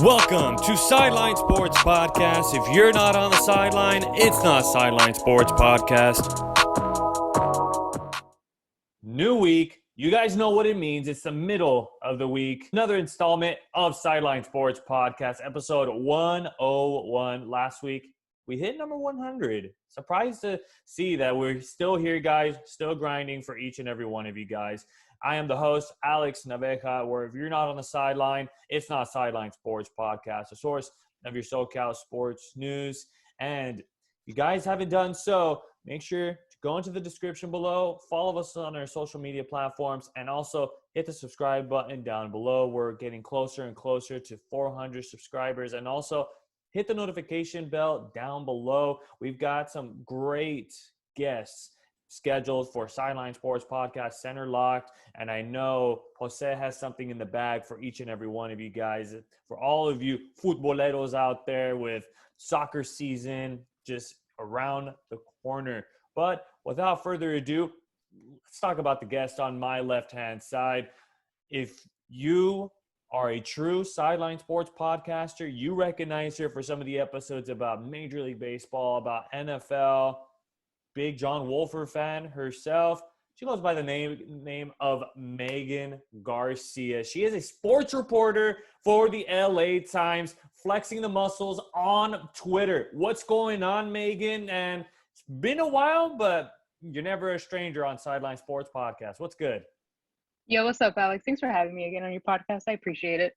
Welcome to Sideline Sports Podcast. If you're not on the sideline, it's not Sideline Sports Podcast. New week. You guys know what it means. It's the middle of the week. Another installment of Sideline Sports Podcast, episode 101. Last week, we hit number 100. Surprised to see that we're still here, guys. Still grinding for each and every one of you guys. I am the host, Alex Naveja, where if you're not on the sideline, it's not Sideline Sports Podcast, a source of your SoCal sports news. And if you guys haven't done so, make sure to go into the description below, follow us on our social media platforms, and also hit the subscribe button down below. We're getting closer and closer to 400 subscribers. And also hit the notification bell down below. We've got some great guests scheduled for Sideline Sports Podcast, Center Locked, and I know Jose has something in the bag for each and every one of you guys. For all of you futboleros out there with soccer season just around the corner. But without further ado, let's talk about the guest on my left-hand side. If you are a true Sideline Sports podcaster, you recognize her for some of the episodes about Major League Baseball, about NFL, big John Wolfer fan herself. She goes by the name of Megan Garcia. She is a sports reporter for the LA Times, flexing the muscles on Twitter. What's going on, Megan? And it's been a while, but you're never a stranger on Sideline Sports Podcast. What's good? Yo, what's up, Alex? Thanks for having me again on your podcast. I appreciate it.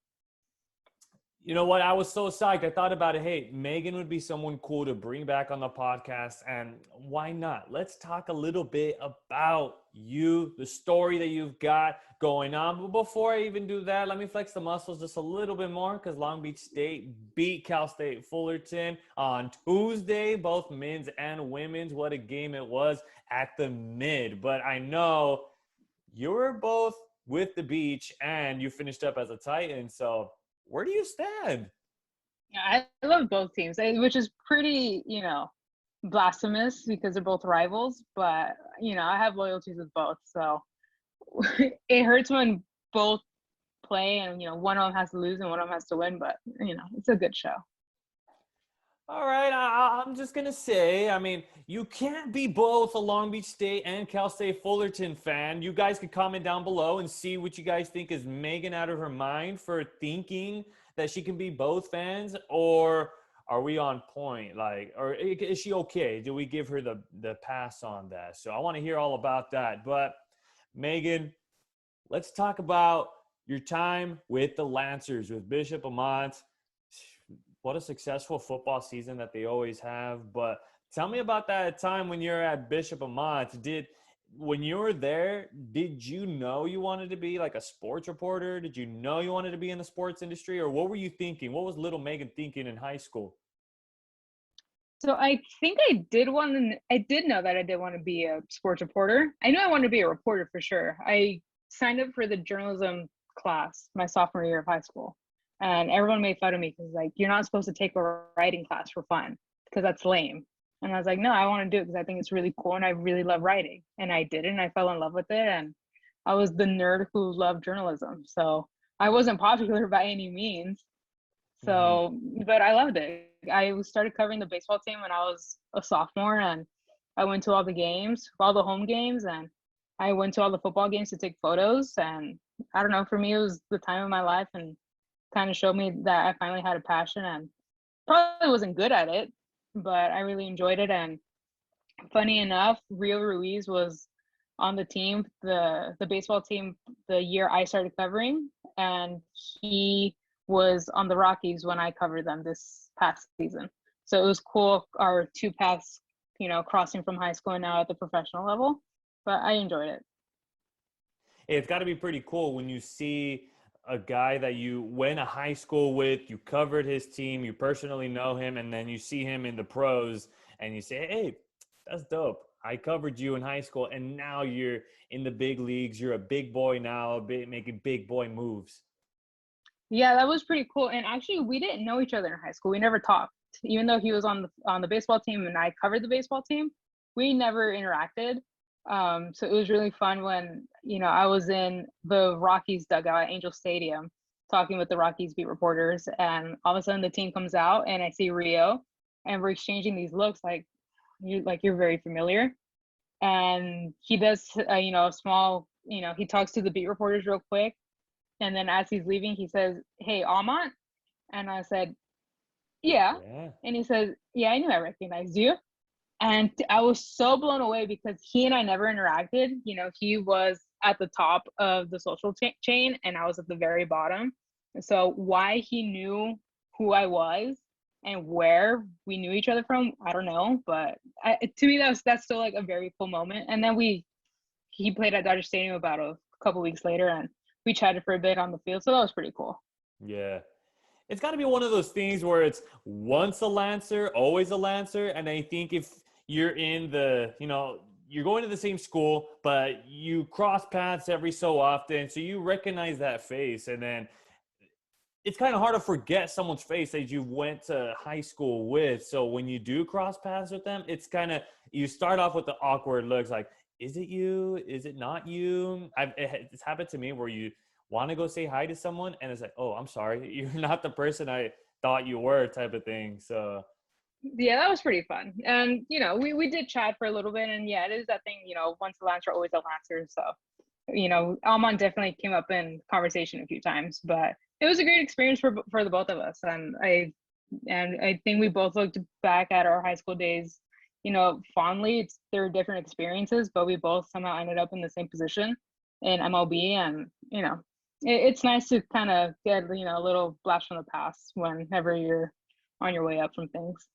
You know what? I was so psyched. I thought about it. Hey, Megan would be someone cool to bring back on the podcast. And why not? Let's talk a little bit about you, the story that you've got going on. But before I even do that, let me flex the muscles just a little bit more because Long Beach State beat Cal State Fullerton on Tuesday, both men's and women's. What a game it was at the Mid. But I know you were both with the Beach and you finished up as a Titan. So where do you stand? Yeah, I love both teams, which is pretty, blasphemous because they're both rivals. But, I have loyalties with both. So it hurts when both play and, one of them has to lose and one of them has to win. But, it's a good show. All right, I'm just going to say, you can't be both a Long Beach State and Cal State Fullerton fan. You guys can comment down below and see what you guys think. Is Megan out of her mind for thinking that she can be both fans, or are we on point? Or is she okay? Do we give her the pass on that? So I want to hear all about that. But Megan, let's talk about your time with the Lancers, with Bishop Amat. What a successful football season that they always have. But tell me about that time when you're at Bishop Amat. When you were there, did you know you wanted to be like a sports reporter? Did you know you wanted to be in the sports industry? Or what were you thinking? What was little Megan thinking in high school? So I think I did know that I did want to be a sports reporter. I knew I wanted to be a reporter for sure. I signed up for the journalism class my sophomore year of high school. And everyone made fun of me because, you're not supposed to take a writing class for fun because that's lame. And I was like, no, I want to do it because I think it's really cool and I really love writing. And I did it and I fell in love with it. And I was the nerd who loved journalism. So I wasn't popular by any means. So, but I loved it. I started covering the baseball team when I was a sophomore, and I went to all the games, all the home games, and I went to all the football games to take photos. And I don't know, for me, it was the time of my life and kind of showed me that I finally had a passion, and probably wasn't good at it, but I really enjoyed it. And funny enough, Rio Ruiz was on the team, the baseball team, the year I started covering, and he was on the Rockies when I covered them this past season. So it was cool, our two paths, crossing from high school and now at the professional level, but I enjoyed it. Hey, it's got to be pretty cool when you see a guy that you went to high school with, you covered his team, you personally know him, and then you see him in the pros and you say, hey, that's dope. I covered you in high school and now you're in the big leagues. You're a big boy now, making big boy moves. Yeah, that was pretty cool. And actually, we didn't know each other in high school. We never talked. Even though he was on the baseball team and I covered the baseball team, we never interacted. So it was really fun when, I was in the Rockies dugout at Angel Stadium talking with the Rockies beat reporters, and all of a sudden the team comes out, and I see Rio, and we're exchanging these looks you're very familiar, and he does a small, he talks to the beat reporters real quick, and then as he's leaving, he says, "Hey, Almont," and I said, "Yeah," and he says, "Yeah, I knew I recognized you." And I was so blown away because he and I never interacted. He was at the top of the social chain and I was at the very bottom. So why he knew who I was and where we knew each other from, I don't know. But to me, that's still like a very cool moment. And then he played at Dodger Stadium about a couple weeks later, and we chatted for a bit on the field. So that was pretty cool. Yeah. It's got to be one of those things where it's once a Lancer, always a Lancer. And I think if you're in you're going to the same school, but you cross paths every so often, so you recognize that face. And then it's kind of hard to forget someone's face that you went to high school with. So when you do cross paths with them, it's kind of, you start off with the awkward looks like, is it you? Is it not you? It's happened to me where you want to go say hi to someone and it's like, oh, I'm sorry, you're not the person I thought you were, type of thing. So yeah, that was pretty fun. And we did chat for a little bit, and yeah, it is that thing, once a Lancer, always a Lancer. So Almond definitely came up in conversation a few times, but it was a great experience for the both of us. And I think we both looked back at our high school days fondly. There were different experiences, but we both somehow ended up in the same position in MLB. And it's nice to kind of get a little blast from the past whenever you're on your way up from things.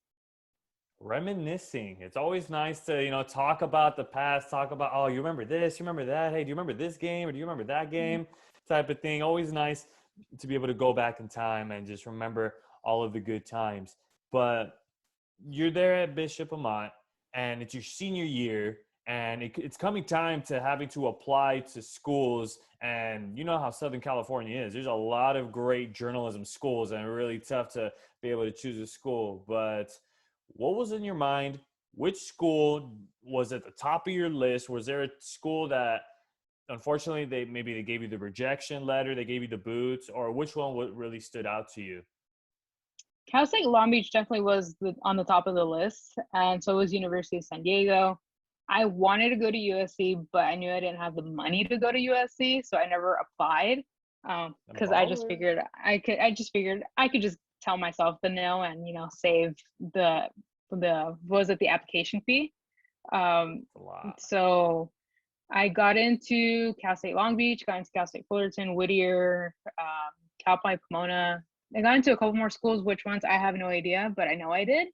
Reminiscing. It's always nice to talk about the past, talk about, oh, you remember this, you remember that, hey, do you remember this game or do you remember that game, type of thing. Always nice to be able to go back in time and just remember all of the good times. But you're there at Bishop Amat and it's your senior year, and it's coming time to having to apply to schools. And you know how Southern California is. There's a lot of great journalism schools and really tough to be able to choose a school. But what was in your mind? Which school was at the top of your list? Was there a school that unfortunately they gave you the rejection letter, they gave you the boots, or which one really stood out to you? Cal State Long Beach definitely was on the top of the list, and so was University of San Diego. I wanted to go to USC, but I knew I didn't have the money to go to USC, so I never applied because I figured I could just tell myself the no and save the application fee. So I got into Cal State Long Beach, got into Cal State Fullerton, Whittier, Cal Poly Pomona. I got into a couple more schools. Which ones I have no idea, but I know I did.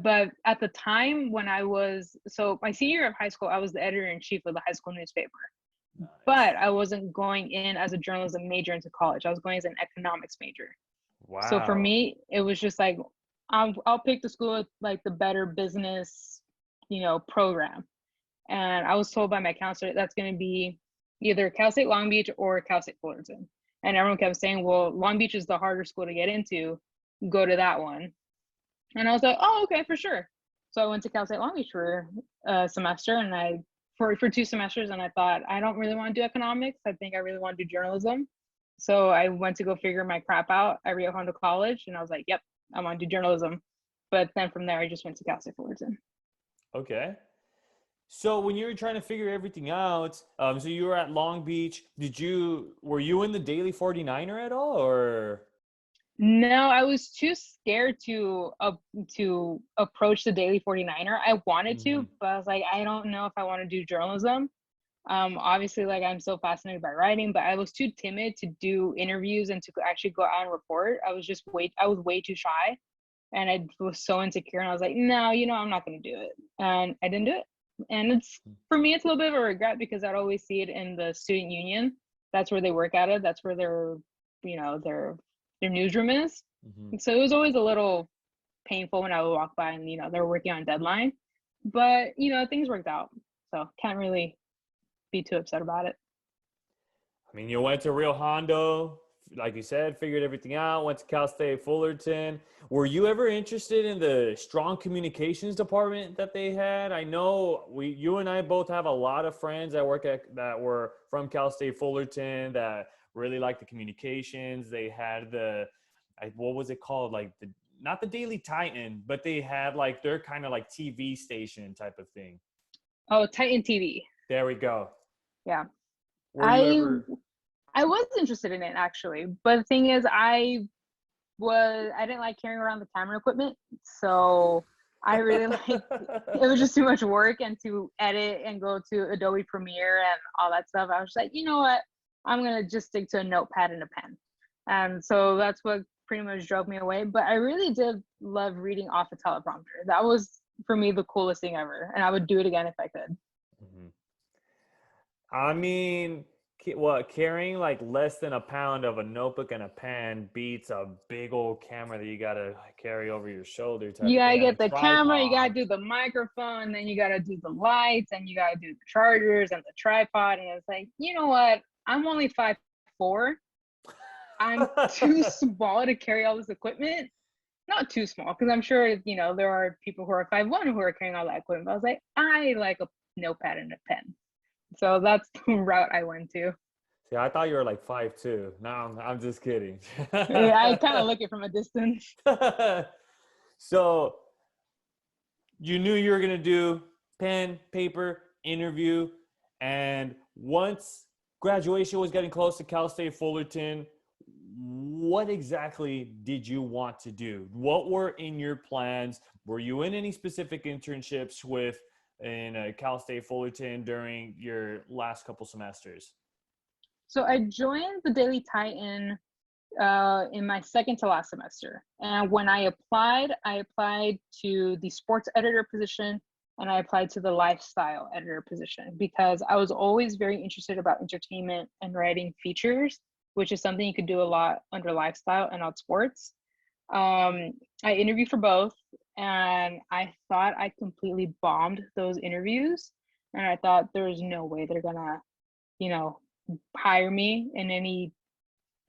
But at the time when my senior year of high school, I was the editor-in-chief of the high school newspaper. Nice. But I wasn't going in as a journalism major into college. I was going as an economics major. Wow. So for me, it was just like, I'll pick the school with like the better business, program. And I was told by my counselor that's going to be either Cal State Long Beach or Cal State Fullerton. And everyone kept saying, well, Long Beach is the harder school to get into. Go to that one. And I was like, oh, okay, for sure. So I went to Cal State Long Beach for a semester, and for 2 semesters, and I thought, I don't really want to do economics. I think I really want to do journalism. So I went to go figure my crap out at Rio Hondo College, and I was like, yep, I want to do journalism. But then from there, I just went to Cal State Fullerton. Okay. So when you were trying to figure everything out, so you were at Long Beach, were you in the Daily 49er at all, or? No, I was too scared to approach the Daily 49er. I wanted to, but I was like, I don't know if I want to do journalism. Obviously, like, I'm so fascinated by writing, but I was too timid to do interviews and to actually go out and report. I was way too shy, and I was so insecure, and I was like, no, I'm not going to do it. And I didn't do it. And for me, it's a little bit of a regret because I'd always see it in the student union. That's where they work at it. That's where their newsroom is. So it was always a little painful when I would walk by and they're working on deadline, but things worked out, so can't really be too upset about it. I mean, you went to Rio Hondo, like you said, figured everything out, went to Cal State Fullerton. Were you ever interested in the strong communications department that they had? I know you and I both have a lot of friends that were from Cal State Fullerton that really liked the communications. They had what was it called? Like not the Daily Titan, but they had like their kind of like TV station type of thing. Oh, Titan TV. There we go. Yeah. I I was interested in it actually, but the thing is I didn't like carrying around the camera equipment, so I really it was just too much work, and to edit and go to Adobe Premiere and all that stuff, I was like, you know what, I'm gonna just stick to a notepad and a pen. And so that's what pretty much drove me away. But I really did love reading off a teleprompter. That was for me the coolest thing ever, and I would do it again if I could. I mean, carrying like less than a pound of a notebook and a pen beats a big old camera that you gotta carry over your shoulder. You gotta get the camera, you gotta do the microphone, then you gotta do the lights, and you gotta do the chargers and the tripod. And it's like, you know what? I'm only 5'4". I'm too small to carry all this equipment. Not too small, because I'm sure, you know, there are people who are 5'1" who are carrying all that equipment. But I was like, I like a notepad and a pen. So that's the route I went to. See, I thought you were like 5'2". No, I'm just kidding. Yeah, I kind of look it from a distance. So you knew you were going to do pen, paper, interview. And once graduation was getting close to Cal State Fullerton, what exactly did you want to do? What were in your plans? Were you in any specific internships in Cal State Fullerton during your last couple semesters? So I joined the Daily Titan in my second to last semester. And when I applied to the sports editor position, and I applied to the lifestyle editor position, because I was always very interested about entertainment and writing features, which is something you could do a lot under lifestyle and not sports. I interviewed for both, and I thought I completely bombed those interviews. And I thought there's no way they're gonna, you know, hire me in any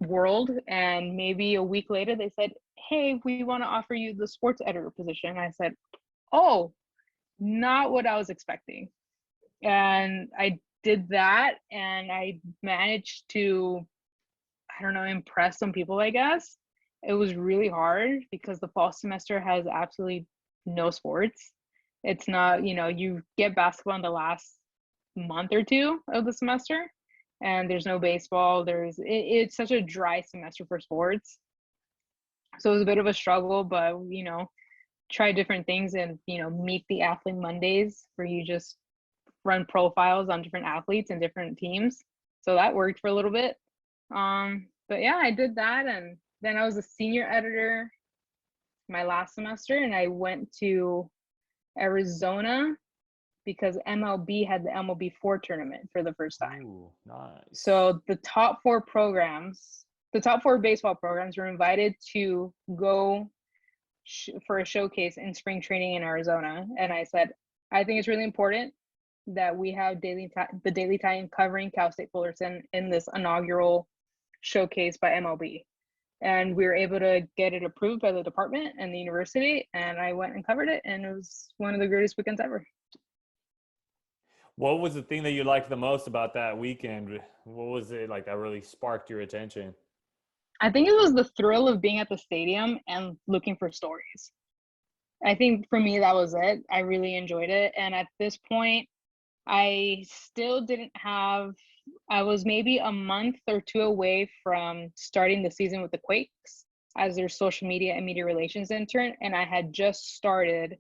world. And maybe a week later they said, hey, we want to offer you the sports editor position. And I said, oh, not what I was expecting. And I did that, and I managed to, I don't know, impress some people, I guess. It was really hard because the fall semester has absolutely no sports. It's not, you know, you get basketball in the last month or two of the semester, and there's no baseball. It's such a dry semester for sports. So it was a bit of a struggle, but, you know, try different things and, you know, meet the athlete Mondays where you just run profiles on different athletes and different teams. So that worked for a little bit. But yeah, I did that. And then I was a senior editor my last semester, and I went to Arizona because MLB had the MLB4 tournament for the first time. Ooh, nice. So the top four baseball programs were invited to go for a showcase in spring training in Arizona. And I said, I think it's really important that we have the Daily Titan covering Cal State Fullerton in this inaugural showcase by MLB. And we were able to get it approved by the department and the university. And I went and covered it, and it was one of the greatest weekends ever. What was the thing that you liked the most about that weekend? What was it like that really sparked your attention? I think it was the thrill of being at the stadium and looking for stories. I think for me, that was it. I really enjoyed it. And at this point, I was maybe a month or two away from starting the season with the Quakes as their social media and media relations intern. And I had just started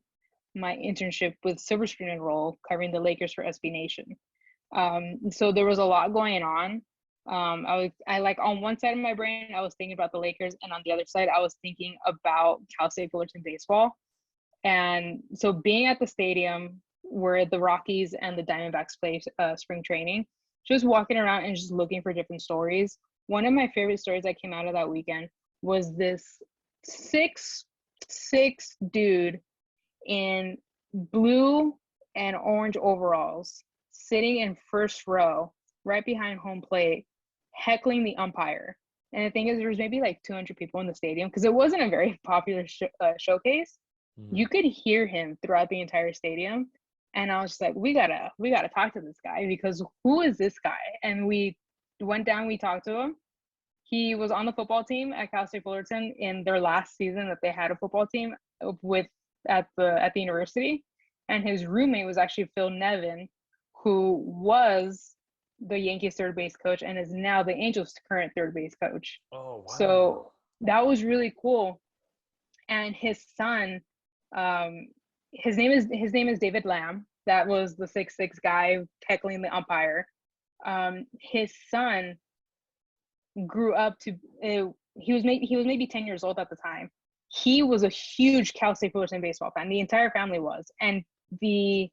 my internship with Silver Screen and Roll covering the Lakers for SB Nation. So there was a lot going on. I like on one side of my brain, I was thinking about the Lakers, and on the other side, I was thinking about Cal State Fullerton baseball. And so being at the stadium where the Rockies and the Diamondbacks play spring training, just walking around and just looking for different stories. One of my favorite stories that came out of that weekend was this 6'6" dude in blue and orange overalls sitting in first row right behind home plate, heckling the umpire. And the thing is, there was maybe like 200 people in the stadium because it wasn't a very popular showcase. You could hear him throughout the entire stadium. And I was just like, we gotta talk to this guy, because who is this guy? And we went down, we talked to him, He was on the football team at Cal State Fullerton in their last season that they had a football team with at the university, and his roommate was actually Phil Nevin, who was the Yankees third base coach and is now the Angels current third base coach. Oh, wow. So that was really cool. And his son, his name is David Lamb. That was the 6'6" guy heckling the umpire. His son grew up to he was maybe 10 years old at the time. He was a huge Cal State Fullerton baseball fan. The entire family was. And the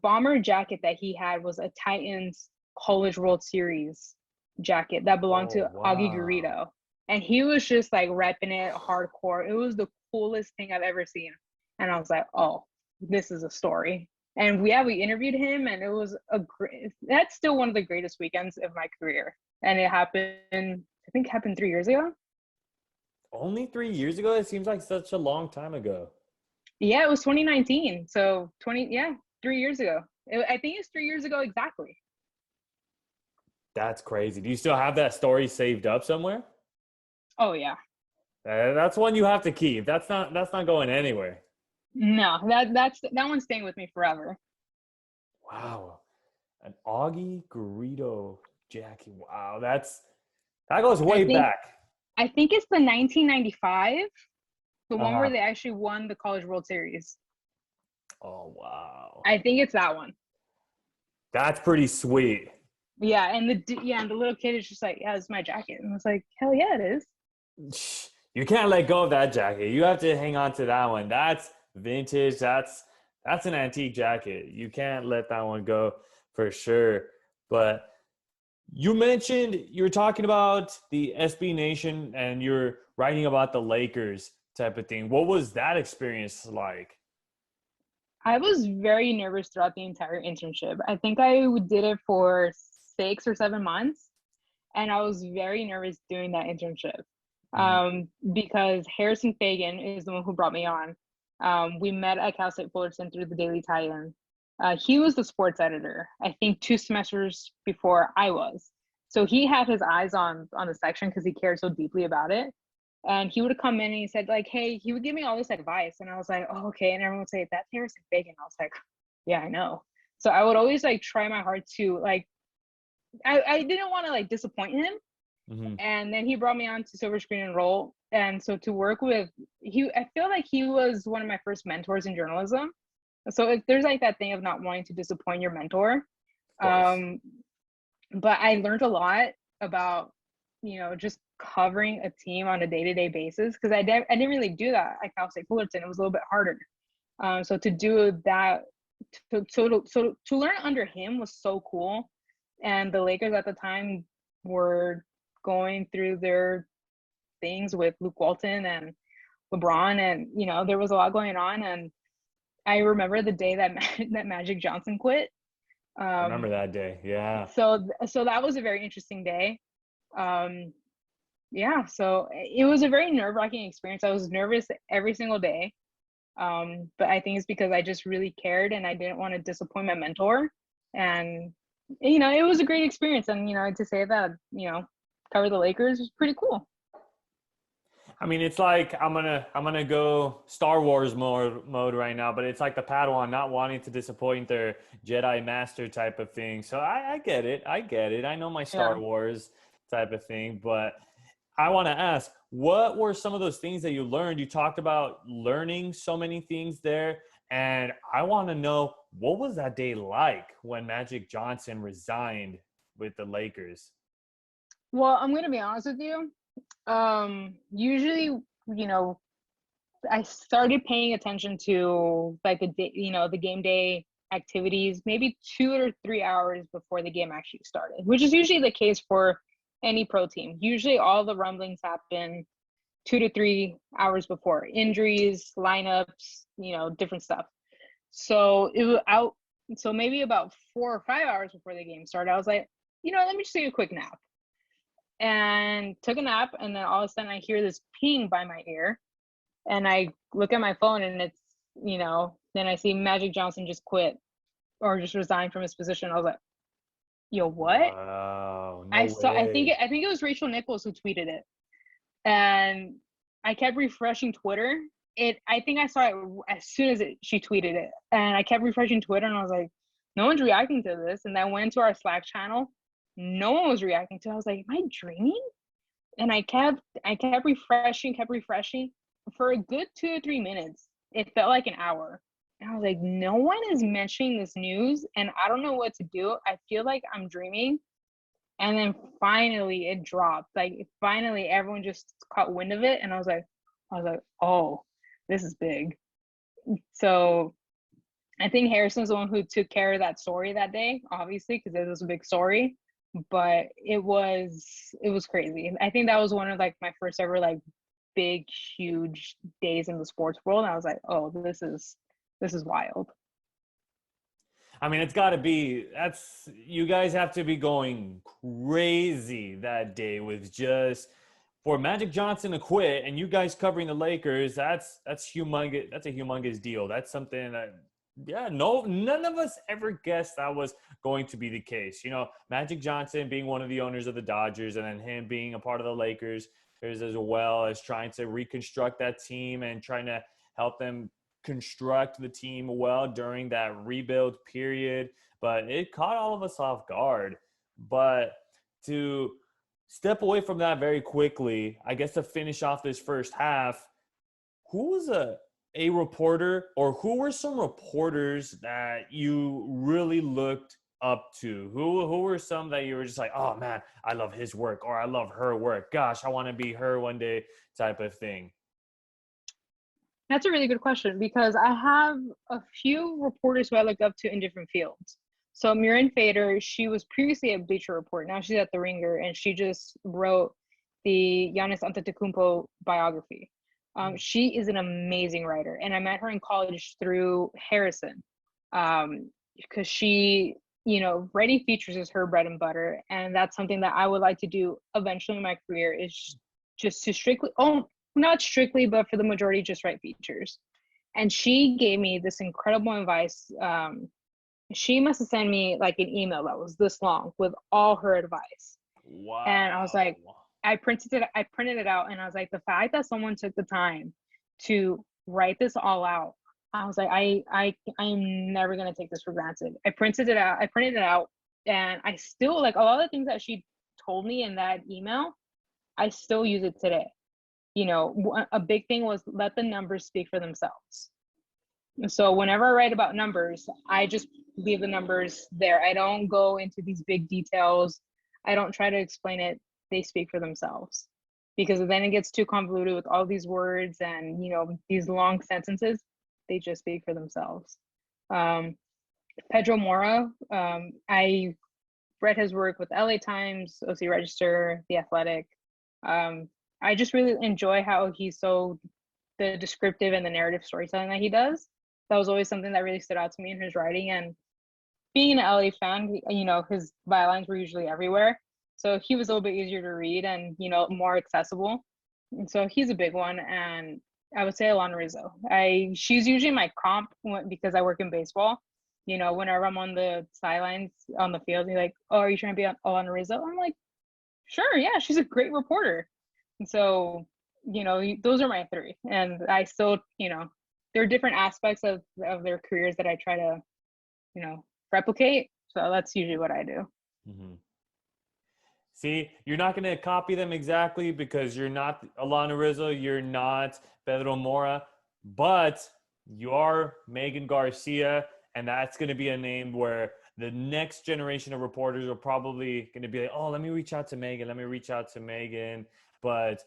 bomber jacket that he had was a Titans College World Series jacket that belonged to Augie Garrido. And he was just like repping it hardcore. It was the coolest thing I've ever seen. And I was like, oh, this is a story. And we interviewed him, and it was that's still one of the greatest weekends of my career. And it happened 3 years ago. Only 3 years ago? It seems like such a long time ago. Yeah, it was 2019. So 3 years ago. I think it's 3 years ago exactly. That's crazy. Do you still have that story saved up somewhere? Oh yeah. That's one you have to keep. That's not going anywhere. No, that one's staying with me forever. Wow. An Augie Garrido jacket. Wow, that goes way back. I think it's the 1995, the one where Uh-huh. they actually won the College World Series. Oh, wow. I think it's that one. That's pretty sweet. Yeah, and the little kid is just like, yeah, it's my jacket. And I was like, hell yeah, it is. You can't let go of that jacket. You have to hang on to that one. That's vintage. That's an antique jacket. You can't let that one go for sure. But you mentioned you were talking about the SB Nation and you're writing about the Lakers type of thing. What was that experience like? I was very nervous throughout the entire internship. I think I did it for 6 or 7 months, and I was very nervous doing that internship. Because Harrison Fagan is the one who brought me on. We met at Cal State Fullerton through the Daily Tie-In. He was the sports editor, I think 2 semesters before I was. So he had his eyes on the section because he cared so deeply about it. And he would come in and he said, like, hey, he would give me all this advice. And I was like, oh, okay. And everyone would say, that's Harrison Fagan. I was like, yeah, I know. So I would always like try my hard to like, I didn't want to like disappoint him. Mm-hmm. And then he brought me on to Silver Screen and Roll. And so to work with, I feel like he was one of my first mentors in journalism. So if there's like that thing of not wanting to disappoint your mentor. But I learned a lot about, just covering a team on a day-to-day basis, because I didn't really do that at Cal State Fullerton. It was a little bit harder. So to do that, to learn under him was so cool. And the Lakers at the time were going through their things with Luke Walton and LeBron, and there was a lot going on. And I remember the day that Magic Johnson quit. I remember that day. Yeah. So that was a very interesting day. So it was a very nerve-wracking experience. I was nervous every single day. But I think it's because I just really cared and I didn't want to disappoint my mentor. And it was a great experience. And to say that cover the Lakers was pretty cool. I mean, it's like I'm gonna go Star Wars mode right now, but it's like the Padawan not wanting to disappoint their Jedi Master type of thing. So I get it. I know my Star Wars type of thing, but I want to ask, what were some of those things that you learned? You talked about learning so many things there, and I want to know, what was that day like when Magic Johnson resigned with the Lakers? Well, I'm going to be honest with you. Usually, I started paying attention to like the game day activities maybe 2 or 3 hours before the game actually started, which is usually the case for any pro team. Usually all the rumblings happen 2 to 3 hours before, injuries, lineups, different stuff. So it was out. So maybe about 4 or 5 hours before the game started, I was like, let me just take a quick nap. And took a nap, and then all of a sudden I hear this ping by my ear, and I look at my phone, and it's then I see Magic Johnson just quit or just resigned from his position. I was like, yo, what? Wow, no I way. think it was Rachel Nichols who tweeted it, and I kept refreshing Twitter. I think I saw it as soon as she tweeted it, and I kept refreshing Twitter, and I was like, no one's reacting to this. And then I went into our Slack channel, no one was reacting to it. I was like, am I dreaming? And I kept refreshing for a good 2 or 3 minutes. It felt like an hour. And I was like, no one is mentioning this news, and I don't know what to do. I feel like I'm dreaming. And then finally it dropped. Like finally everyone just caught wind of it, and I was like, oh, this is big. So I think Harrison's the one who took care of that story that day, obviously, because it was a big story. But it was crazy. I think that was one of like my first ever like big, huge days in the sports world. And I was like, oh, this is wild. I mean, it's got to be, you guys have to be going crazy that day with just, for Magic Johnson to quit and you guys covering the Lakers, that's humongous. That's a humongous deal. That's something that, yeah, none of us ever guessed that was going to be the case. You know, Magic Johnson being one of the owners of the Dodgers, and then him being a part of the Lakers, as well as trying to reconstruct that team and trying to help them construct the team well during that rebuild period. But it caught all of us off guard. But to step away from that very quickly, I guess to finish off this first half, who was a reporter, or who were some reporters that you really looked up to? Who were some that you were just like, oh man, I love his work, or I love her work, gosh, I want to be her one day, type of thing? That's a really good question, because I have a few reporters who I look up to in different fields. So Murin Fader, she was previously at Bleacher Report. Now she's at The Ringer, and she just wrote the Giannis Antetokounmpo biography. She is an amazing writer, and I met her in college through Harrison, because she, writing features is her bread and butter, and that's something that I would like to do eventually in my career, is just to strictly, not strictly, but for the majority, just write features. And she gave me this incredible advice. She must have sent me like an email that was this long with all her advice. Wow. And I was like, I printed it out, and I was like, the fact that someone took the time to write this all out, I was like, I'm never gonna take this for granted. I printed it out, and I still, like, a lot of the things that she told me in that email, I still use it today. A big thing was let the numbers speak for themselves. So whenever I write about numbers, I just leave the numbers there. I don't go into these big details. I don't try to explain it. They speak for themselves, because then it gets too convoluted with all these words and, these long sentences. They just speak for themselves. Pedro Mora, I read his work with LA Times, OC Register, The Athletic. I just really enjoy how he's so the descriptive and the narrative storytelling that he does. That was always something that really stood out to me in his writing. And being an LA fan, his bylines were usually everywhere. So he was a little bit easier to read and, more accessible. And so he's a big one. And I would say Alana Rizzo. She's usually my comp because I work in baseball. Whenever I'm on the sidelines on the field, you're like, oh, are you trying to be on Alana Rizzo? I'm like, sure, yeah, she's a great reporter. And so, those are my three. And I still, there are different aspects of their careers that I try to, replicate. So that's usually what I do. Mm-hmm. See, you're not going to copy them exactly because you're not Alana Rizzo, you're not Pedro Mora, but you are Megan Garcia, and that's going to be a name where the next generation of reporters are probably going to be like, oh, let me reach out to Megan. But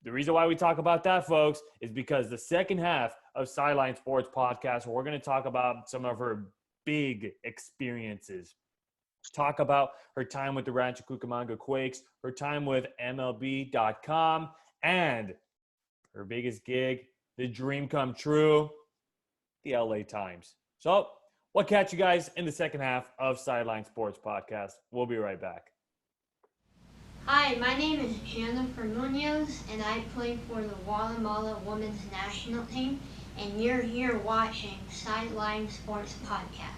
the reason why we talk about that, folks, is because the second half of Sideline Sports Podcast, we're going to talk about some of her big experiences. Talk about her time with the Rancho Cucamonga Quakes, her time with MLB.com, and her biggest gig, the dream come true, the LA Times. So we'll catch you guys in the second half of Sideline Sports Podcast. We'll be right back. Hi, my name is Jennifer Munoz, and I play for the Guatemala women's national team, and you're here watching Sideline Sports Podcast.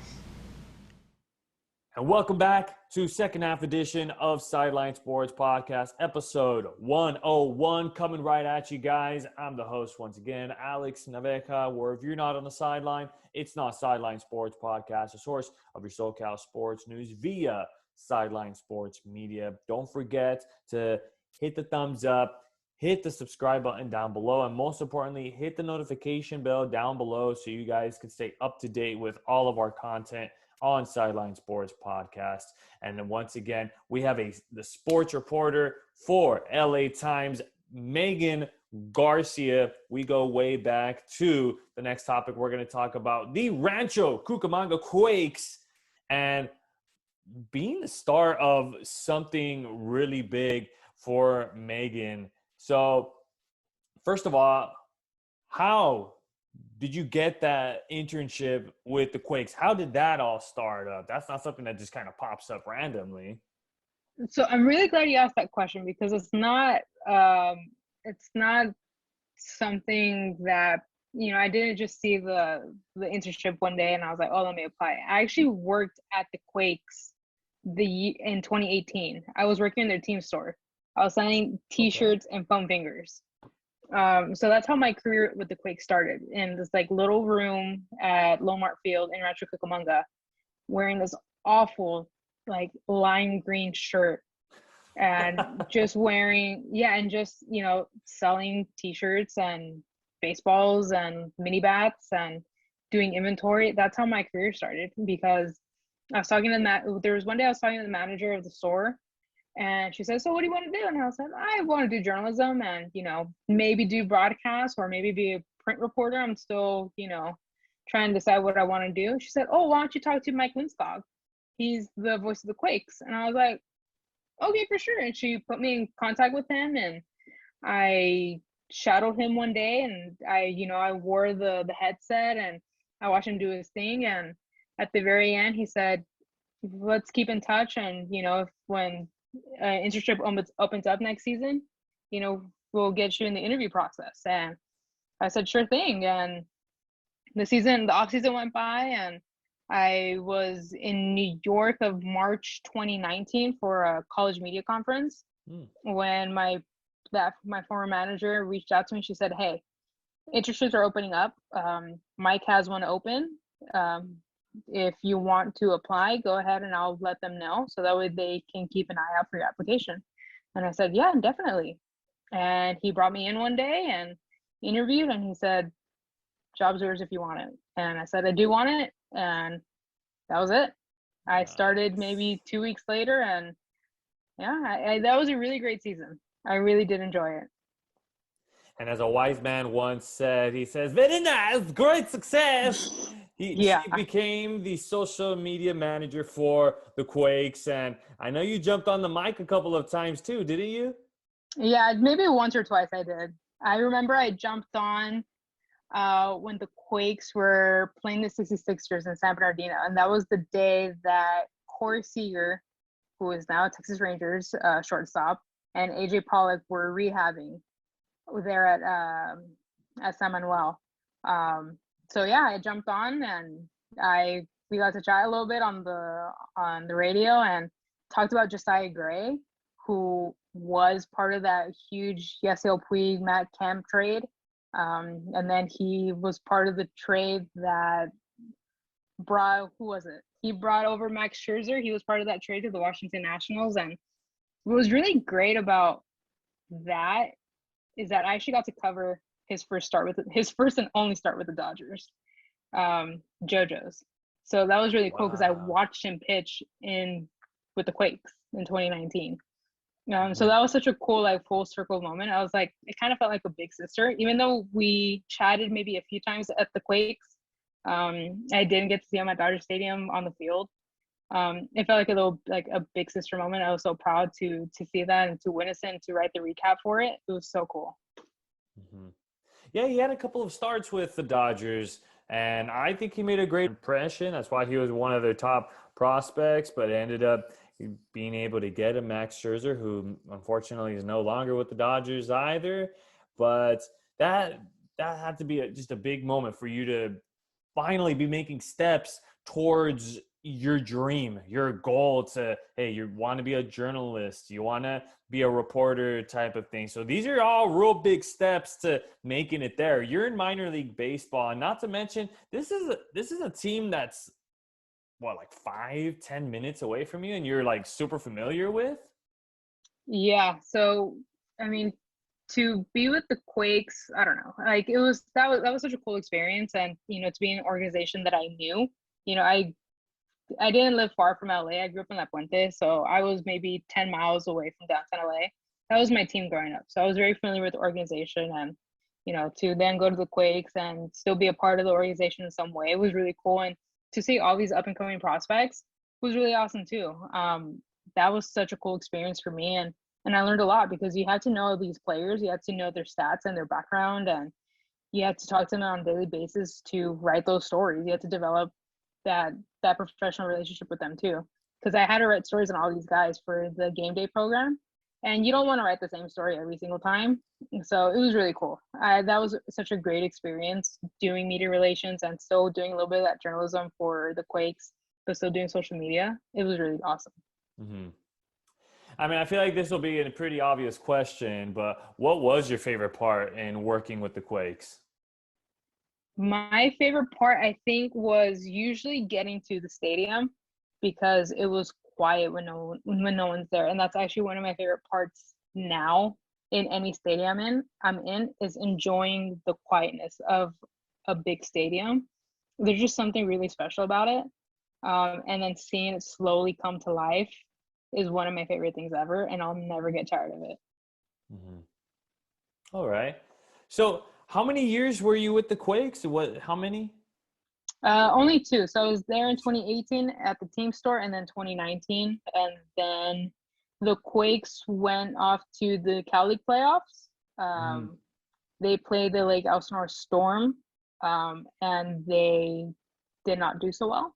And welcome back to second half edition of Sideline Sports Podcast, episode 101, coming right at you guys. I'm the host once again, Alex Naveja, where if you're not on the sideline, it's not Sideline Sports Podcast, a source of your SoCal sports news via Sideline Sports Media. Don't forget to hit the thumbs up, hit the subscribe button down below, and most importantly, hit the notification bell down below so you guys can stay up to date with all of our content on Sideline Sports Podcast. And then once again, we have the sports reporter for LA Times, Megan Garcia. We go way back to the next topic. We're going to talk about the Rancho Cucamonga Quakes and being the star of something really big for Megan. So first of all, how did you get that internship with the Quakes? How did that all start up? That's not something that just kind of pops up randomly. So I'm really glad you asked that question because it's not something that, I didn't just see the internship one day and I was like, oh, let me apply. I actually worked at the Quakes in 2018. I was working in their team store. I was selling T-shirts and foam fingers. So that's how my career with the Quakes started, in this little room at Lomart Field in Rancho Cucamonga, wearing this awful lime green shirt and just selling T-shirts and baseballs and mini bats and doing inventory. That's how my career started, because I was talking to there was one day I was talking to the manager of the store. And she said, so what do you want to do? And I said, I want to do journalism and, maybe do broadcast or maybe be a print reporter. I'm still, trying to decide what I want to do. She said, oh, why don't you talk to Mike Winskog? He's the voice of the Quakes. And I was like, okay, for sure. And she put me in contact with him and I shadowed him one day and I wore the headset and I watched him do his thing. And at the very end, he said, let's keep in touch. And, when internship opens up next season, we'll get you in the interview process. And I said, sure thing. And the off season went by and I was in New York of March 2019 for a college media conference. When my former manager reached out to me. She said, hey, internships are opening up. Mike has one open. If you want to apply, go ahead and I'll let them know so that way they can keep an eye out for your application. And I said, yeah, definitely. And he brought me in one day and interviewed and he said, job's yours if you want it. And I said, I do want it. And that was it. I started maybe 2 weeks later and that was a really great season. I really did enjoy it. And as a wise man once said, he says, very nice, great success. She became the social media manager for the Quakes. And I know you jumped on the mic a couple of times too, didn't you? Yeah, maybe once or twice I did. I remember I jumped on when the Quakes were playing the 66ers in San Bernardino. And that was the day that Corey Seager, who is now Texas Rangers shortstop, and AJ Pollock were rehabbing there at San Manuel. So yeah, I jumped on and we got to chat a little bit on the radio and talked about Josiah Gray, who was part of that huge Yasiel Puig, Matt Kemp trade. And then he was part of the trade that he brought over Max Scherzer. He was part of that trade to the Washington Nationals. And what was really great about that is that I actually got to cover his first and only start with the Dodgers, JoJo's. So that was really cool because I watched him pitch with the Quakes in 2019. So that was such a cool full circle moment. I was like, it kind of felt like a big sister, even though we chatted maybe a few times at the Quakes. I didn't get to see him at Dodger Stadium on the field. It felt like a big sister moment. I was so proud to see that and to witness it and to write the recap for it. It was so cool. Mm-hmm. Yeah, he had a couple of starts with the Dodgers, and I think he made a great impression. That's why he was one of their top prospects, but ended up being able to get a Max Scherzer, who unfortunately is no longer with the Dodgers either. But that had to be just a big moment for you to finally be making steps towards your dream, your goal to, hey, you want to be a journalist, you want to be a reporter type of thing. So these are all real big steps to making it there. You're in minor league baseball, and not to mention, this is a team that's what, like 5-10 minutes away from you, and you're like super familiar with. Yeah. So, I mean, to be with the Quakes, I don't know, like that was such a cool experience. And, to be in an organization that I knew, I didn't live far from LA. I grew up in La Puente, so I was maybe 10 miles away from downtown LA. That was my team growing up. So I was very familiar with the organization, and, to then go to the Quakes and still be a part of the organization in some way was really cool. And to see all these up and coming prospects was really awesome too. That was such a cool experience for me. And I learned a lot because you had to know these players, you had to know their stats and their background, and you had to talk to them on a daily basis to write those stories. You had to develop that professional relationship with them too. Because I had to write stories on all these guys for the game day program, and you don't want to write the same story every single time. So it was really cool. That was such a great experience doing media relations and still doing a little bit of that journalism for the Quakes, but still doing social media. It was really awesome. Mm-hmm. I mean, I feel like this will be a pretty obvious question, but what was your favorite part in working with the Quakes? My favorite part, I think, was usually getting to the stadium because it was quiet when no one's there. And that's actually one of my favorite parts now in any stadium I'm in is enjoying the quietness of a big stadium. There's just something really special about it. And then seeing it slowly come to life is one of my favorite things ever, and I'll never get tired of it. Mm-hmm. All right. So how many years were you with the Quakes? How many? Only 2. So I was there in 2018 at the team store, and then 2019. And then the Quakes went off to the Cal League playoffs. They played the Lake Elsinore Storm, and they did not do so well.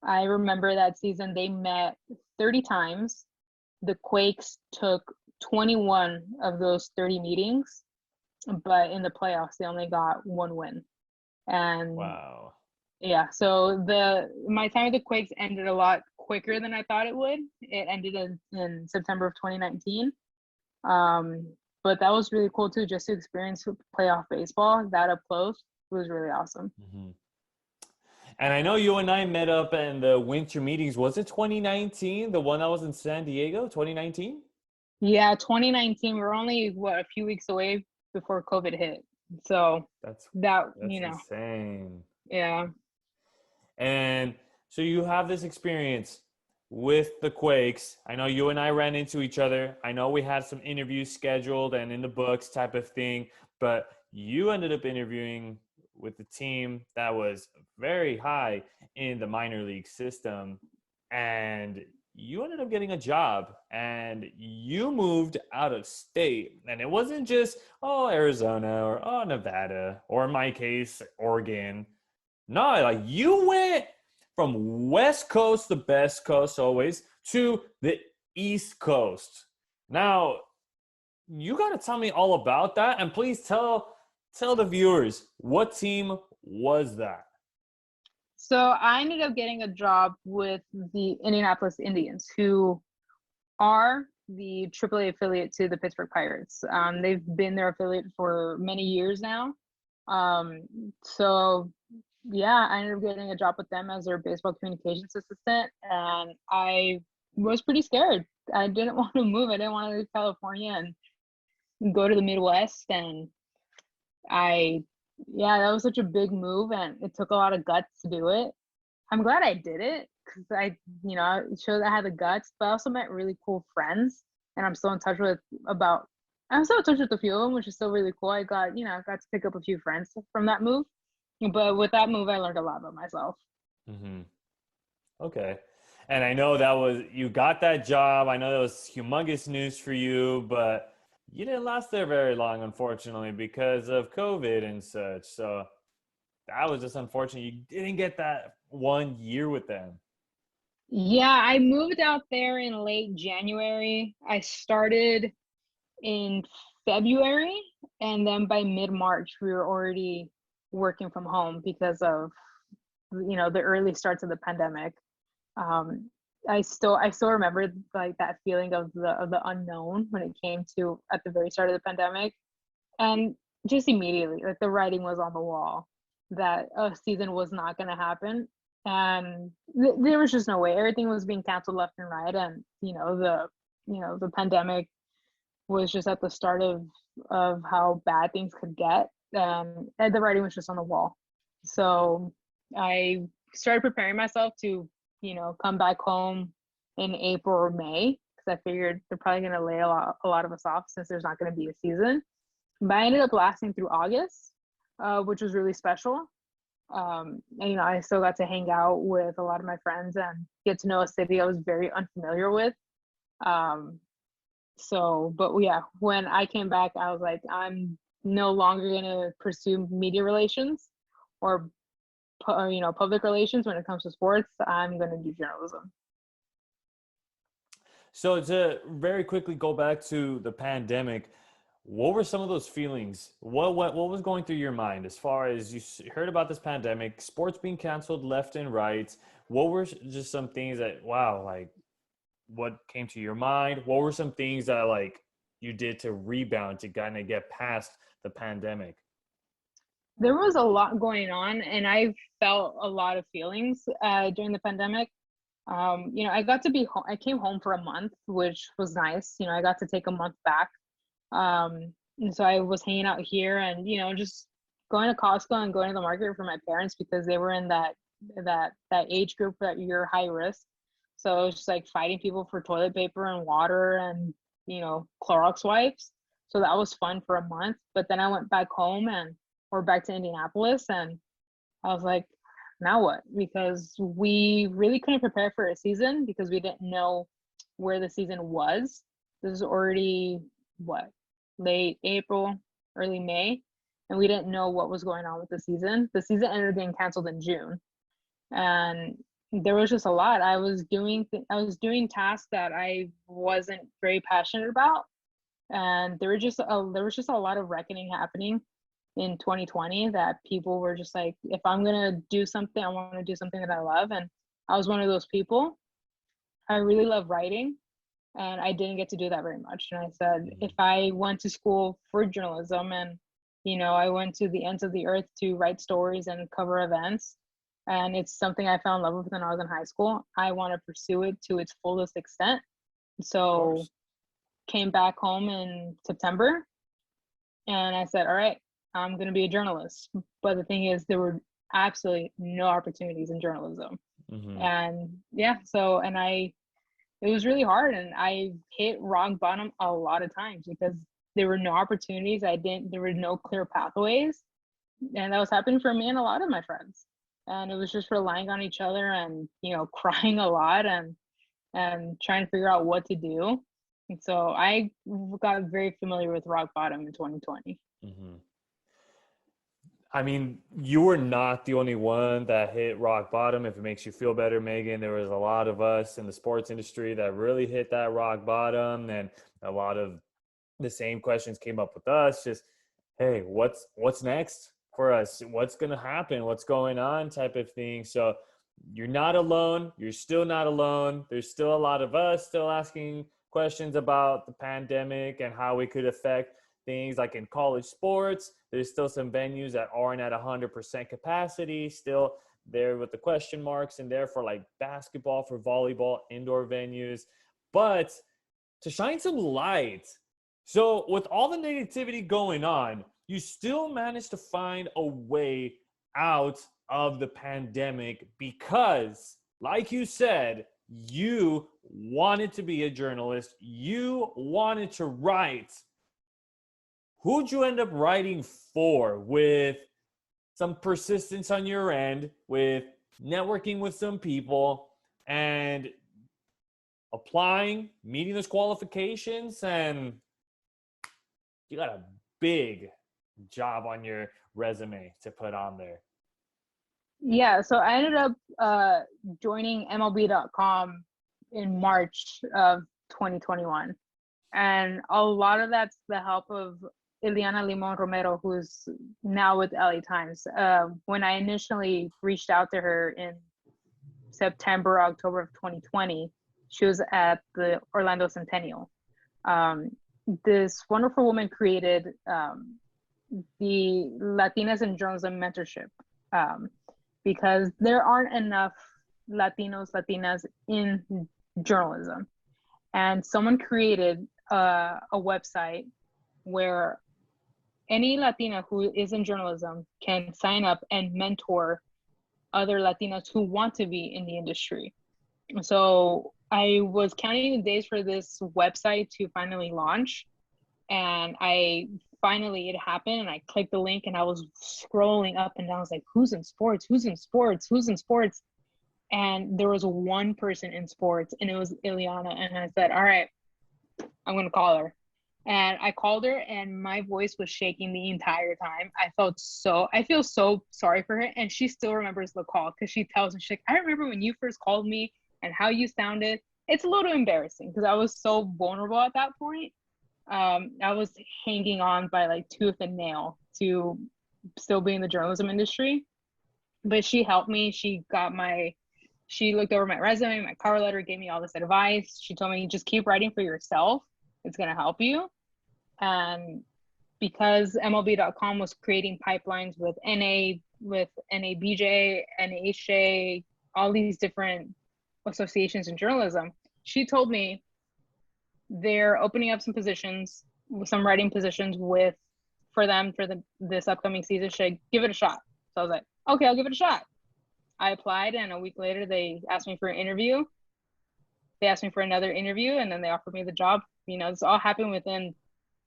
I remember that season they met 30 times. The Quakes took 21 of those 30 meetings, but in the playoffs they only got 1 win. And wow. Yeah, so my time with the Quakes ended a lot quicker than I thought it would. It ended in September of 2019. But that was really cool too, just to experience playoff baseball that up close was really awesome. Mm-hmm. And I know you and I met up in the winter meetings. Was it 2019? The one that was in San Diego, 2019? Yeah, 2019. We were only, a few weeks away before COVID hit. So that's insane. Yeah. And so you have this experience with the Quakes. I know you and I ran into each other. I know we had some interviews scheduled and in the books type of thing, but you ended up interviewing with the team that was very high in the minor league system, and you ended up getting a job and you moved out of state. And it wasn't just, Arizona or Nevada, or in my case, Oregon. No, like you went from West Coast to Best Coast always to the East Coast. Now, you got to tell me all about that, and please tell the viewers, what team was that? So I ended up getting a job with the Indianapolis Indians, who are the AAA affiliate to the Pittsburgh Pirates. They've been their affiliate for many years now. So yeah, I ended up getting a job with them as their baseball communications assistant, and I was pretty scared. I didn't want to move. I didn't want to leave California and go to the Midwest, and that was such a big move, and it took a lot of guts to do it. I'm glad I did it because it showed I had the guts, but I also met really cool friends, and I'm still in touch with a few of them, which is still really cool. I got to pick up a few friends from that move, but with that move, I learned a lot about myself. Mm-hmm. Okay. And I know you got that job. I know that was humongous news for you, but you didn't last there very long, unfortunately, because of COVID and such. So that was just unfortunate. You didn't get that 1 year with them. Yeah, I moved out there in late January. I started in February, and then by mid-March, we were already working from home because of, the early starts of the pandemic. I still remember like that feeling of the unknown when it came to at the very start of the pandemic, and just immediately like the writing was on the wall that a season was not going to happen, and there was just no way. Everything was being canceled left and right, and the pandemic was just at the start of how bad things could get, and the writing was just on the wall. So I started preparing myself to come back home in April or May, because I figured they're probably going to lay a lot of us off since there's not going to be a season. But I ended up lasting through August, which was really special. And I still got to hang out with a lot of my friends and get to know a city I was very unfamiliar with. But yeah, when I came back, I was like, I'm no longer going to pursue media relations or public relations when it comes to sports. I'm going to do journalism. So to very quickly go back to the pandemic, what were some of those feelings? What was going through your mind as far as you heard about this pandemic, sports being canceled left and right? What were just some things that, wow, like what came to your mind? What were some things that like you did to rebound to kind of get past the pandemic? There was a lot going on, and I felt a lot of feelings during the pandemic. I got to be home. I came home for a month, which was nice. I got to take a month back. And so I was hanging out here and, just going to Costco and going to the market for my parents because they were in that age group that you're high risk. So it was just like fighting people for toilet paper and water and, Clorox wipes. So that was fun for a month. But then I went back home or back to Indianapolis, and I was like, now what? Because we really couldn't prepare for a season because we didn't know where the season was. This is already late April, early May, and we didn't know what was going on with the season. The season ended up being canceled in June, and there was just a lot. I was doing tasks that I wasn't very passionate about, and there was just a lot of reckoning happening in 2020 that people were just like, if I'm gonna do something, I want to do something that I love, and I was one of those people. I really love writing, and I didn't get to do that very much. And I said, if I went to school for journalism and, I went to the ends of the earth to write stories and cover events, and it's something I fell in love with when I was in high school, I want to pursue it to its fullest extent. So came back home in September, and I said, all right, I'm going to be a journalist. But the thing is, there were absolutely no opportunities in journalism. And yeah, it was really hard, and I hit rock bottom a lot of times because there were no opportunities. There were no clear pathways, and that was happening for me and a lot of my friends. And it was just relying on each other and, crying a lot and trying to figure out what to do. And so I got very familiar with rock bottom in 2020. I mean, you were not the only one that hit rock bottom. If it makes you feel better, Megan, there was a lot of us in the sports industry that really hit that rock bottom, and a lot of the same questions came up with us. Just, hey, what's next for us? What's going to happen? What's going on? Type of thing. So you're not alone. You're still not alone. There's still a lot of us still asking questions about the pandemic and how it could affect things like in college sports. There's still some venues that aren't at 100% capacity, still there with the question marks in there for like basketball, for volleyball, indoor venues. But to shine some light, so with all the negativity going on, you still managed to find a way out of the pandemic because, like you said, you wanted to be a journalist. You wanted to write. Who'd you end up writing for, with some persistence on your end, with networking with some people and applying, meeting those qualifications, and you got a big job on your resume to put on there? Yeah, so I ended up joining MLB.com in March of 2021. And a lot of that's the help of Ileana Limon Romero, who's now with LA Times. When I initially reached out to her in September, October of 2020. She was at the Orlando Centennial. This wonderful woman created the Latinas in Journalism mentorship, because there aren't enough Latinas in journalism. And someone created a website where any Latina who is in journalism can sign up and mentor other Latinas who want to be in the industry. So I was counting the days for this website to finally launch, and it happened, and I clicked the link, and I was scrolling up and down. I was like, who's in sports? And there was one person in sports, and it was Ileana. And I said, all right, I'm going to call her. And I called her, and my voice was shaking the entire time. I feel so sorry for her. And she still remembers the call, because she tells me, she's like, I remember when you first called me and how you sounded. It's a little embarrassing because I was so vulnerable at that point. I was hanging on by like tooth and nail to still be in the journalism industry. But she helped me. She looked over my resume, my cover letter, gave me all this advice. She told me, just keep writing for yourself. It's going to help you. And because MLB.com was creating pipelines with NABJ, NHJ, all these different associations in journalism, she told me they're opening up some positions, some writing positions for this upcoming season. Should I give it a shot? So I was like, okay, I'll give it a shot. I applied, and a week later they asked me for an interview. They asked me for another interview, and then they offered me the job. This all happened within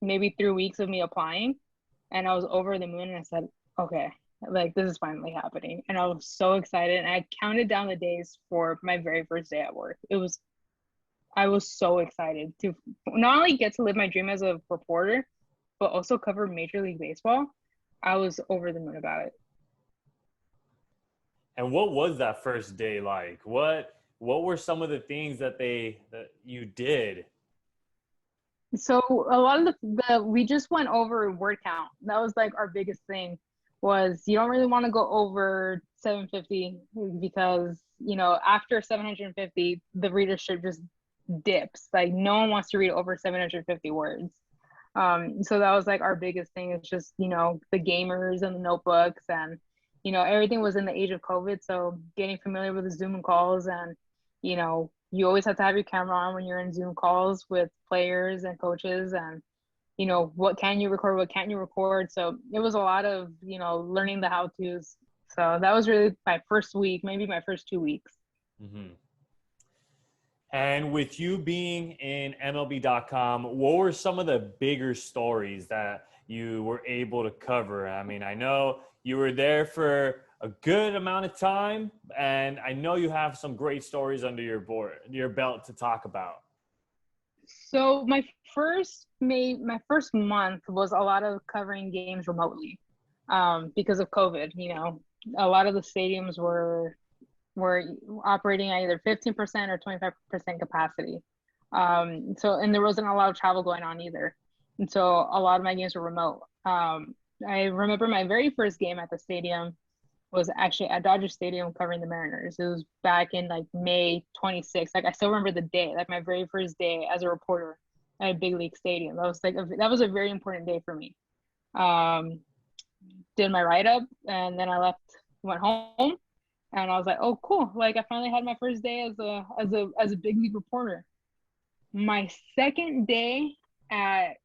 maybe 3 weeks of me applying, and I was over the moon, and I said, okay, like, this is finally happening. And I was so excited, and I counted down the days for my very first day at work. I was so excited to not only get to live my dream as a reporter, but also cover Major League Baseball. I was over the moon about it. And what was that first day like? What were some of the things that you did? So a lot of we just went over word count. That was like our biggest thing, was you don't really want to go over 750 because, after 750, the readership just dips. Like, no one wants to read over 750 words. So that was like our biggest thing. It's just, the gamers and the notebooks, and, everything was in the age of COVID. So getting familiar with the Zoom calls, and, you always have to have your camera on when you're in Zoom calls with players and coaches, and, what can you record, what can't you record. So it was a lot of, learning the how-tos. So that was really my first week, maybe my first 2 weeks. Mm-hmm. And with you being in MLB.com, what were some of the bigger stories that you were able to cover? I mean, I know you were there for a good amount of time, and I know you have some great stories under your belt to talk about. So my first month was a lot of covering games remotely, because of COVID. A lot of the stadiums were operating at either 15% or 25% capacity. And there wasn't a lot of travel going on either. And so a lot of my games were remote. I remember my very first game at the stadium was actually at Dodger Stadium covering the Mariners. It was back in like May 26th. Like, I still remember the day, like my very first day as a reporter at a big league stadium. That was a very important day for me. Did my write-up, and then I went home. And I was like, oh, cool. Like, I finally had my first day as a big league reporter. My second day at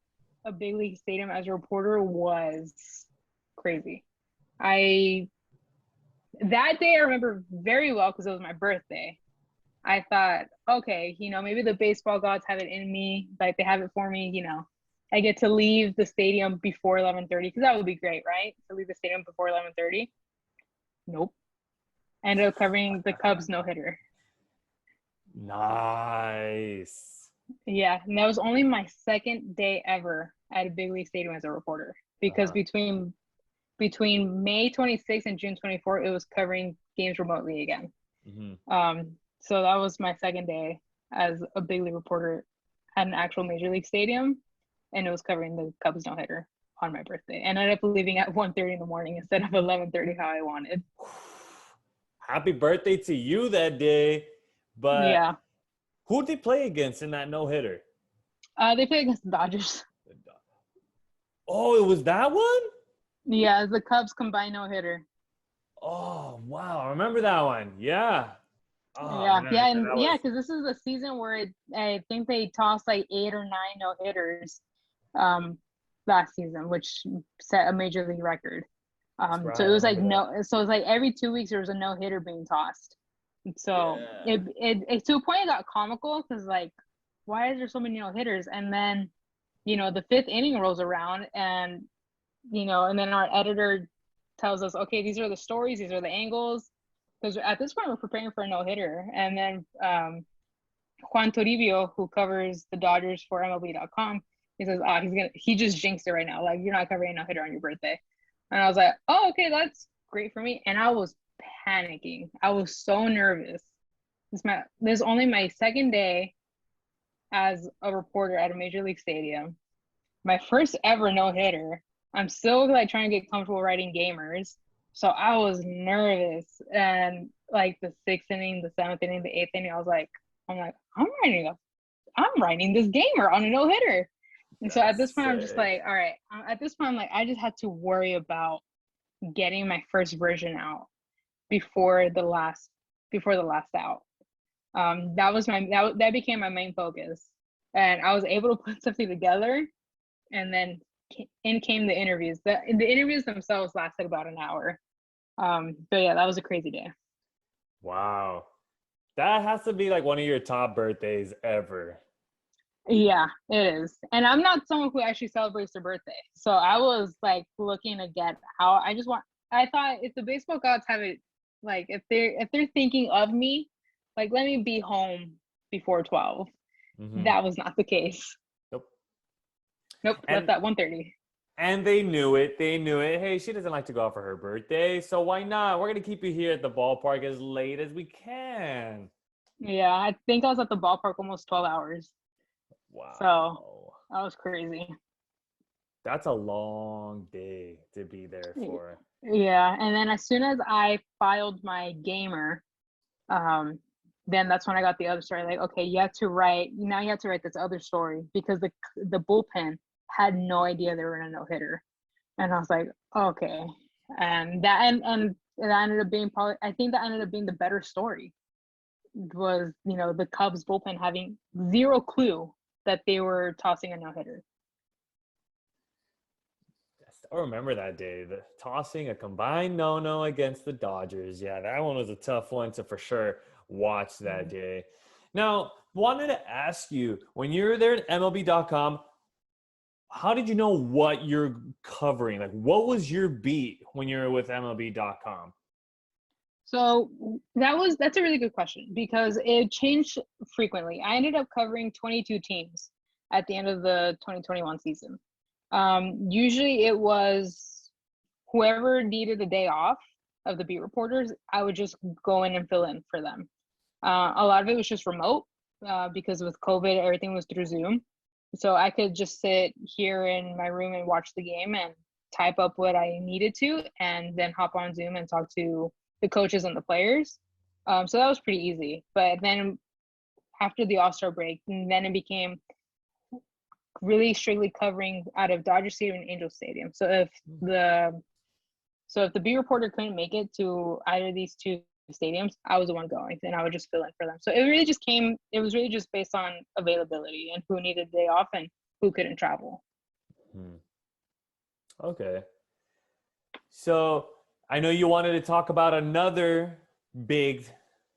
a big league stadium as a reporter was crazy. That day I remember very well because it was my birthday. I thought, okay, maybe the baseball gods have it in me. Like, they have it for me, I get to leave the stadium before 11:30, because that would be great, right? To leave the stadium before 11:30. Nope. I ended up covering the Cubs no-hitter. Nice. Yeah, and that was only my second day ever at a big league stadium as a reporter, because between May 26th and June 24th, it was covering games remotely again. Mm-hmm. So that was my second day as a big league reporter at an actual major league stadium, and it was covering the Cubs no-hitter on my birthday. And I ended up leaving at 1:30 in the morning instead of 11:30 how I wanted. happy birthday to you that day. But Yeah. who'd they play against in that no-hitter? They played against the Dodgers. Oh, it was that one? Yeah, the Cubs combined no-hitter. Oh, wow. I remember that one. Yeah. Oh, Yeah, man, yeah, that and was... because this is a season where I think they tossed like 8 or 9 no-hitters last season, which set a major league record. right, So it I was like remember that. so it was like every 2 weeks there was a no-hitter being tossed. So Yeah. it to a point it got comical because like, why is there so many no-hitters? And then, the 5th inning rolls around and and then our editor tells us, okay, these are the stories, these are the angles. Because at this point we're preparing for a no-hitter. And then Juan Toribio, who covers the Dodgers for MLB.com, he says, he just jinxed it right now. Like, you're not covering a no-hitter on your birthday. And I was like, oh, okay, that's great for me. And I was panicking. I was so nervous. This is only my second day as a reporter at a major league stadium. My first ever no-hitter. I'm still like trying to get comfortable writing gamers. So I was nervous. And like the 6th inning, the 7th inning, the 8th inning, I'm writing this gamer on a no-hitter. And so at this point, I'm just like, all right. At this point, I'm like, I just had to worry about getting my first version out before the last out. That became my main focus, and I was able to put something together. And then in came the interviews. The interviews themselves lasted about an hour. But yeah, that was a crazy day. Wow. That has to be like one of your top birthdays ever. Yeah, it is. And I'm not someone who actually celebrates their birthday. So I was like looking to get how I thought if the baseball gods have it, like if they're thinking of me, like let me be home before 12. Mm-hmm. That was not the case. Nope. Left at 1:30. And they knew it. Hey, she doesn't like to go out for her birthday, so why not? We're going to keep you here at the ballpark as late as we can. Yeah, I think I was at the ballpark almost 12 hours. Wow. So that was crazy. That's a long day to be there for. Yeah, and then as soon as I filed my gamer, then that's when I got the other story. Like, okay, you have to write this other story because the bullpen had no idea they were in a no-hitter. And I was like, okay. And that ended up being the better story was, the Cubs bullpen having zero clue that they were tossing a no-hitter. I remember that day, the tossing a combined no-no against the Dodgers. Yeah, that one was a tough one to for sure watch that day. Now, wanted to ask you, when you're there at MLB.com, how did you know what you're covering? Like, what was your beat when you were with MLB.com? So that's a really good question because it changed frequently. I ended up covering 22 teams at the end of the 2021 season. Usually it was whoever needed a day off of the beat reporters, I would just go in and fill in for them. A lot of it was just remote because with COVID, everything was through Zoom. So I could just sit here in my room and watch the game and type up what I needed to and then hop on Zoom and talk to the coaches and the players. So that was pretty easy. But then after the All-Star break, then it became really strictly covering out of Dodger Stadium and Angel Stadium. So if the beat reporter couldn't make it to either of these two stadiums, I was the one going, and I would just fill in for them. So it was really just based on availability and who needed a day off and who couldn't travel. Okay. So I know you wanted to talk about another big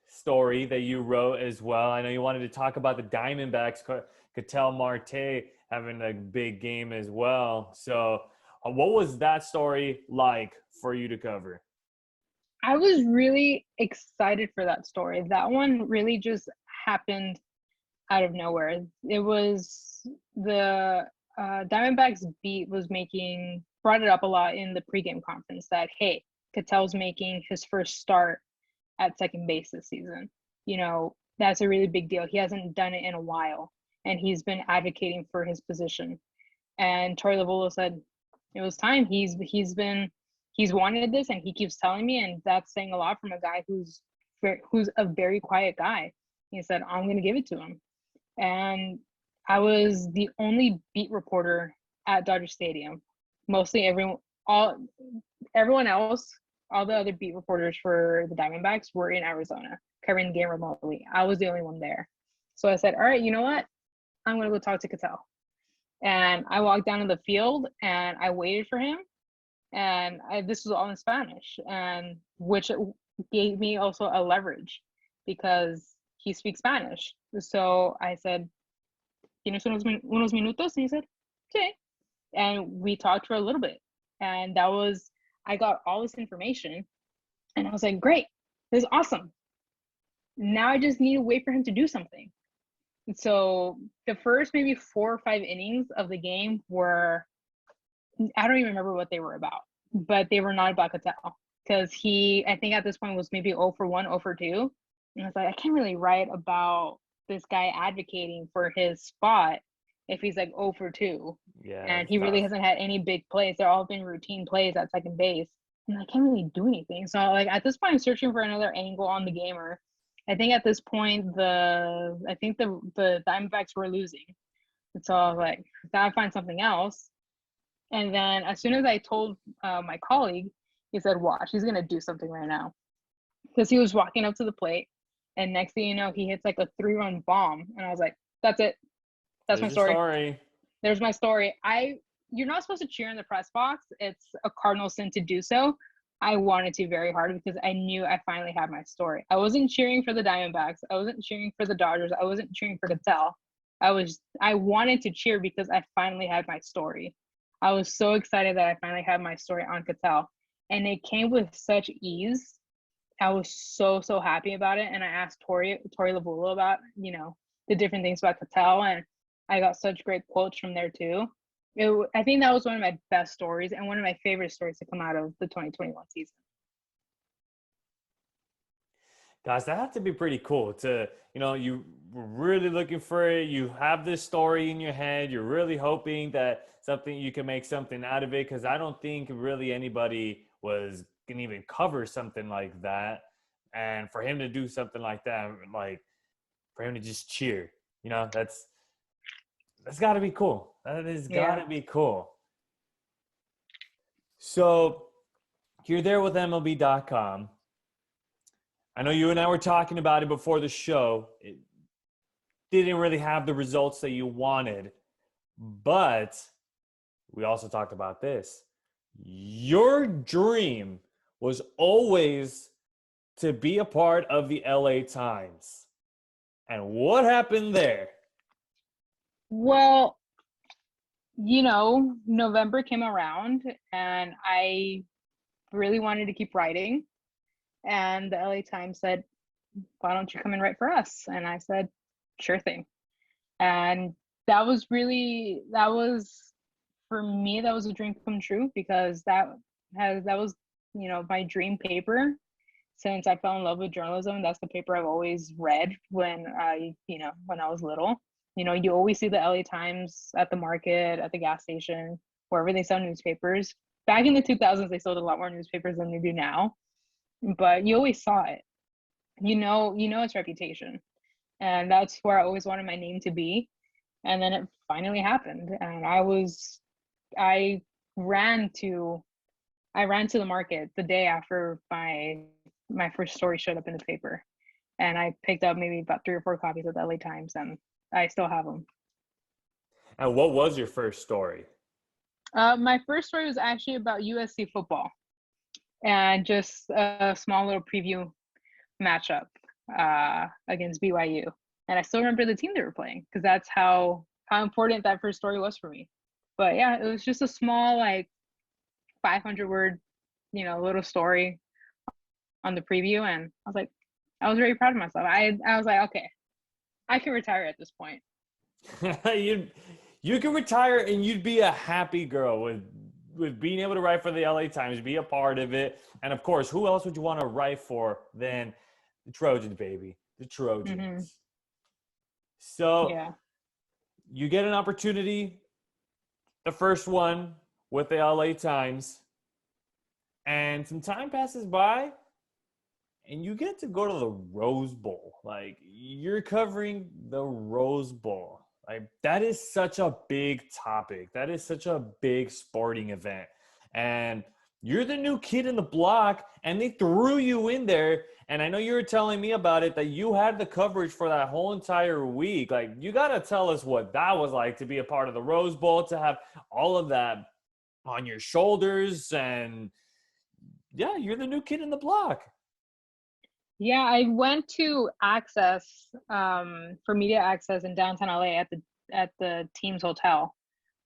story that you wrote as well. I know you wanted to talk about the Diamondbacks, Ketel Marte having a big game as well. So what was that story like for you to cover? I was really excited for that story. That one really just happened out of nowhere. It was the Diamondbacks beat brought it up a lot in the pregame conference that, hey, Ketel's making his first start at second base this season. That's a really big deal. He hasn't done it in a while, and he's been advocating for his position. And Torey Lovullo said it was time. He's been he's wanted this and he keeps telling me, and that's saying a lot from a guy who's a very quiet guy. He said, I'm going to give it to him. And I was the only beat reporter at Dodger Stadium. Mostly everyone else, all the other beat reporters for the Diamondbacks were in Arizona covering the game remotely. I was the only one there. So I said, all right, you know what? I'm going to go talk to Ketel. And I walked down to the field and I waited for him. And this was all in Spanish, and which gave me also a leverage because he speaks Spanish. So I said, ¿Tienes unos minutos? And he said, okay. And we talked for a little bit. And I got all this information. And I was like, great, this is awesome. Now I just need to wait for him to do something. And so the first maybe 4 or 5 innings of the game were, I don't even remember what they were about, but they were not about Ketel. Because he, I think at this point was maybe 0 for 1, 0 for 2. And I was like, I can't really write about this guy advocating for his spot if he's like 0 for 2. Yeah. And he really hasn't had any big plays. They're all been routine plays at second base. And I can't really do anything. So like at this point, I'm searching for another angle on the gamer. I think at this point, the Diamondbacks were losing. And so I was like, gotta find something else. And then as soon as I told my colleague, he said, watch, he's going to do something right now. Because he was walking up to the plate. And next thing you know, he hits like a 3-run bomb. And I was like, that's it. That's my story. There's my story. You're not supposed to cheer in the press box. It's a cardinal sin to do so. I wanted to very hard because I knew I finally had my story. I wasn't cheering for the Diamondbacks. I wasn't cheering for the Dodgers. I wasn't cheering for Ketel. I wanted to cheer because I finally had my story. I was so excited that I finally had my story on Ketel. And it came with such ease. I was so happy about it. And I asked Tori Lavulo about, the different things about Ketel. And I got such great quotes from there too. I think that was one of my best stories and one of my favorite stories to come out of the 2021 season. Guys, that had to be pretty cool to, you were really looking for it. You have this story in your head. You're really hoping that you can make something out of it. Cause I don't think really anybody was going to even cover something like that. And for him to do something like that, like for him to just cheer, that's gotta be cool. That has gotta be cool. So you're there with MLB.com. I know you and I were talking about it before the show. It didn't really have the results that you wanted, but we also talked about this. Your dream was always to be a part of the LA Times. And what happened there? Well, November came around and I really wanted to keep writing. And the LA Times said, why don't you come and write for us? And I said, sure thing. And that was for me, that was a dream come true because that was, my dream paper. Since I fell in love with journalism, that's the paper I've always read when I was little. You always see the LA Times at the market, at the gas station, wherever they sell newspapers. Back in the 2000s, they sold a lot more newspapers than they do now. But you always saw it. You know its reputation. And that's where I always wanted my name to be. And then it finally happened. And I ran to the market the day after my first story showed up in the paper. And I picked up maybe about 3 or 4 copies of the LA Times, and I still have them. And what was your first story? My first story was actually about USC football and just a small little preview matchup against BYU. And I still remember the team they were playing because that's how important that first story was for me. But yeah, it was just a small, 500-word, little story on the preview. And I was very proud of myself. I was like, okay, I can retire at this point. You can retire and you'd be a happy girl with being able to write for the LA Times, be a part of it. And of course, who else would you want to write for than the Trojans, baby? The Trojans. Mm-hmm. So you get an opportunity, the first one with the LA Times. And some time passes by, and you get to go to the Rose Bowl. Like, you're covering the Rose Bowl. Like, that is such a big topic. That is such a big sporting event. And you're the new kid in the block, and they threw you in there. And I know you were telling me about it, that you had the coverage for that whole entire week. Like, you got to tell us what that was like to be a part of the Rose Bowl, to have all of that on your shoulders. And, yeah, you're the new kid in the block. Yeah, I went to Access for media access in downtown LA at the team's hotel,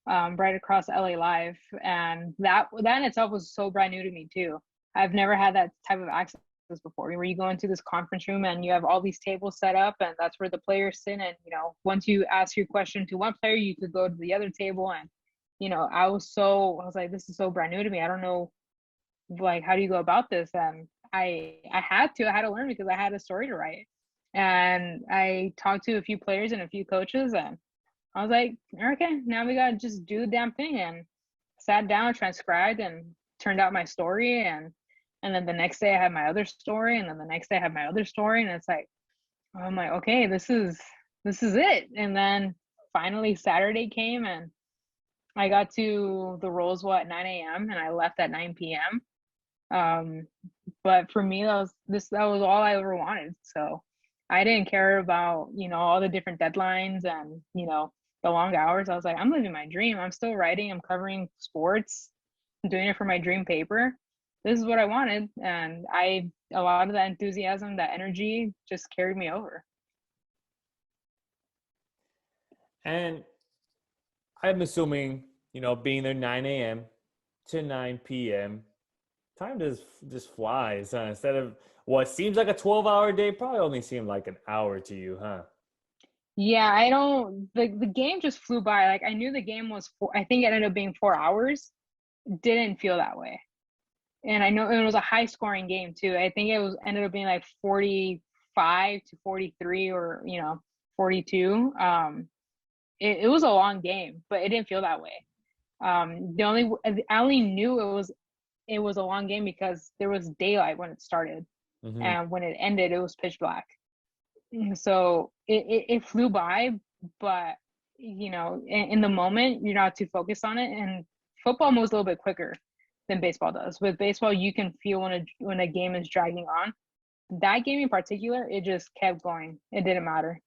right across LA Live, and that in itself was so brand new to me too. I've never had that type of access before, where you go into this conference room and you have all these tables set up, and that's where the players sit. And once you ask your question to one player, you could go to the other table. And I was like, this is so brand new to me. I don't know, like, how do you go about this? And I had to learn, because I had a story to write. And I talked to a few players and a few coaches, and I was like, okay, now we gotta just do the damn thing. And sat down, transcribed, and turned out my story. And then the next day I had my other story, and then the next day I had my other story. And it's like, I'm like, okay, this is it. And then finally Saturday came, and I got to the Rose Bowl at 9 a.m. and I left at 9 p.m. But for me, that was all I ever wanted. So I didn't care about, all the different deadlines and, the long hours. I was like, I'm living my dream. I'm still writing. I'm covering sports. I'm doing it for my dream paper. This is what I wanted. And a lot of that enthusiasm, that energy just carried me over. And I'm assuming, being there 9 a.m. to 9 p.m., time just flies, huh? Instead of what seems like a 12-hour day, probably only seemed like an hour to you, huh? Yeah, the game just flew by. Like, I knew the game was I think it ended up being 4 hours. Didn't feel that way. And I know it was a high scoring game too. I think ended up being like 45 to 43 or, 42. It was a long game, but it didn't feel that way. I only knew it was a long game because there was daylight when it started. Mm-hmm. And when it ended, it was pitch black. So it flew by, but in the moment you're not too focused on it. And football moves a little bit quicker than baseball does. With baseball, you can feel when a game is dragging on. That game in particular, it just kept going. It didn't matter.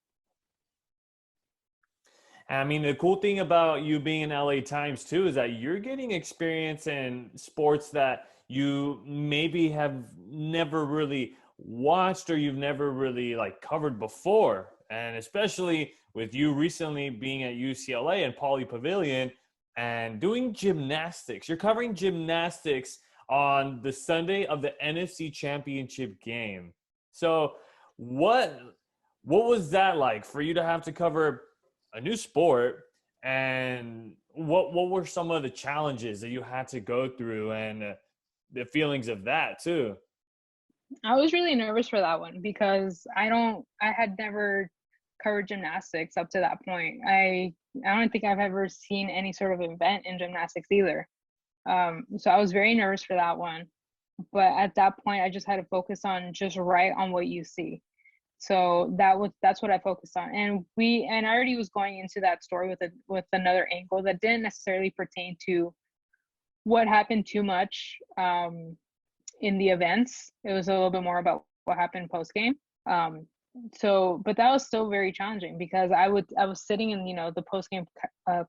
I mean, the cool thing about you being in LA Times too is that you're getting experience in sports that you maybe have never really watched or you've never really covered before. And especially with you recently being at UCLA and Pauley Pavilion and doing gymnastics. You're covering gymnastics on the Sunday of the NFC Championship game. So what was that like for you to have to cover a new sport, and what were some of the challenges that you had to go through and the feelings of that too? I was really nervous for that one because I had never covered gymnastics up to that point. I don't think I've ever seen any sort of event in gymnastics either. So I was very nervous for that one. But at that point, I just had to focus on just write on what you see. So that's what I focused on. And I already was going into that story with another angle that didn't necessarily pertain to what happened too much in the events. It was a little bit more about what happened post game. But that was still very challenging because I was sitting in the post game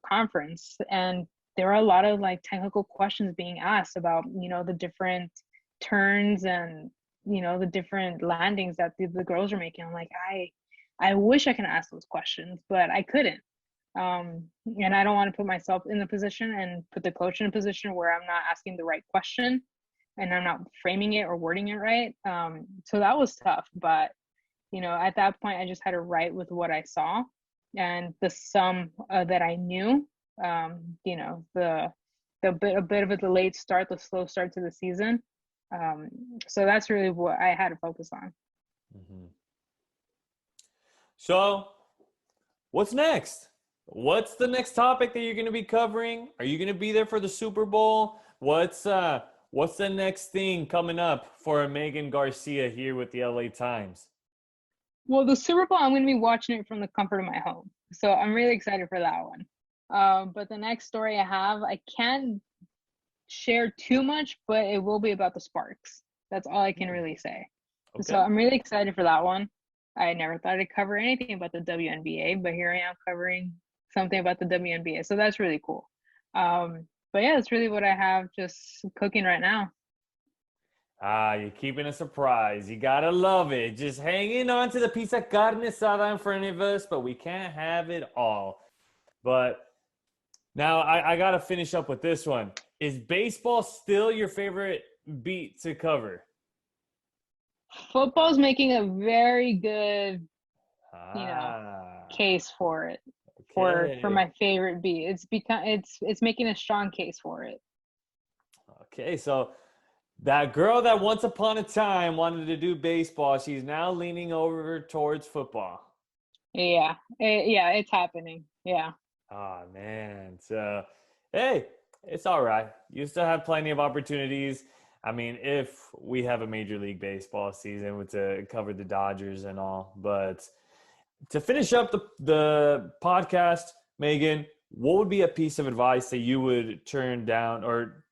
conference, and there were a lot of technical questions being asked about the different turns and the different landings that the girls are making. I'm like, I wish I can ask those questions, but I couldn't. And I don't want to put myself in the position and put the coach in a position where I'm not asking the right question and I'm not framing it or wording it right. So that was tough, but at that point I just had to write with what I saw and the sum that I knew. A bit of a delayed start, the slow start to the season. So that's really what I had to focus on. Mm-hmm. So what's next? What's the next topic that you're going to be covering? Are you going to be there for the Super Bowl? What's what's the next thing coming up for Megan Garcia here with the LA Times? Well, the Super Bowl, I'm going to be watching it from the comfort of my home. So I'm really excited for that one. But the next story I have, I can't share too much, but it will be about the Sparks. That's all I can really say. Okay. So I'm really excited for that one. I never thought I'd cover anything about the WNBA, but here I am covering something about the WNBA. So that's really cool. But yeah, that's really what I have just cooking right now. You're keeping a surprise. You gotta love it. Just hanging on to the piece of carne asada in front of us, but we can't have it all. But now I gotta finish up with this one. Is baseball still your favorite beat to cover? Football's making a very good, case for it. For my favorite beat. It's making a strong case for it. Okay, so that girl that once upon a time wanted to do baseball, she's now leaning over towards football. Yeah, it's happening. Yeah. Oh, man. So, hey, it's all right. You still have plenty of opportunities. I mean, if we have a Major League Baseball season to cover the Dodgers and all. But to finish up the podcast, Megan, what would be a piece of advice that you would turn down or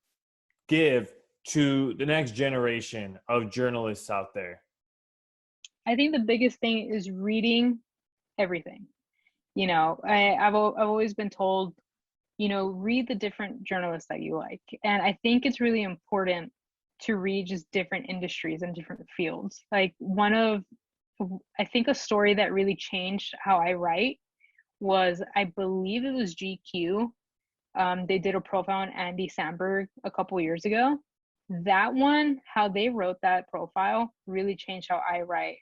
give to the next generation of journalists out there? I think the biggest thing is reading everything. I've always been told, read the different journalists that you like. And I think it's really important to read just different industries and different fields. Like I think a story that really changed how I write was, I believe it was GQ. They did a profile on Andy Samberg a couple years ago. That one, how they wrote that profile really changed how I write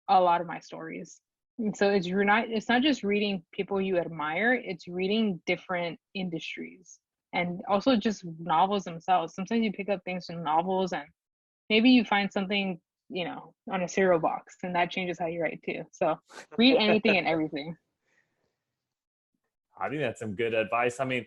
a lot of my stories. And so it's not just reading people you admire, it's reading different industries and also just novels themselves. Sometimes you pick up things from novels and maybe you find something, on a cereal box, and that changes how you write too. So read anything and everything. I think that's some good advice. I mean,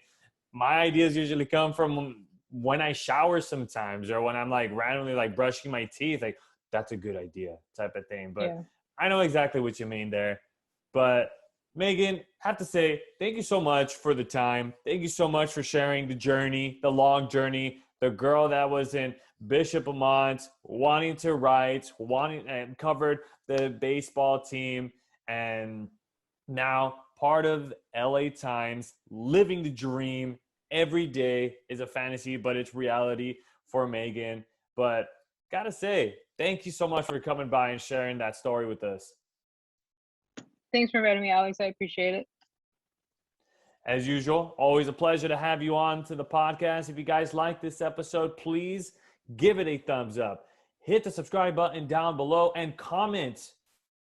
my ideas usually come from when I shower sometimes, or when I'm like randomly brushing my teeth, that's a good idea type of thing. But yeah. I know exactly what you mean there. But Megan, have to say, thank you so much for the time. Thank you so much for sharing the journey, the long journey, the girl that was in Bishop Amonte, wanting to write, and covered the baseball team, and now part of LA Times, living the dream. Every day is a fantasy, but it's reality for Megan. But gotta say, thank you so much for coming by and sharing that story with us. Thanks for inviting me, Alex. I appreciate it. As usual, always a pleasure to have you on to the podcast. If you guys like this episode, please give it a thumbs up. Hit the subscribe button down below and comment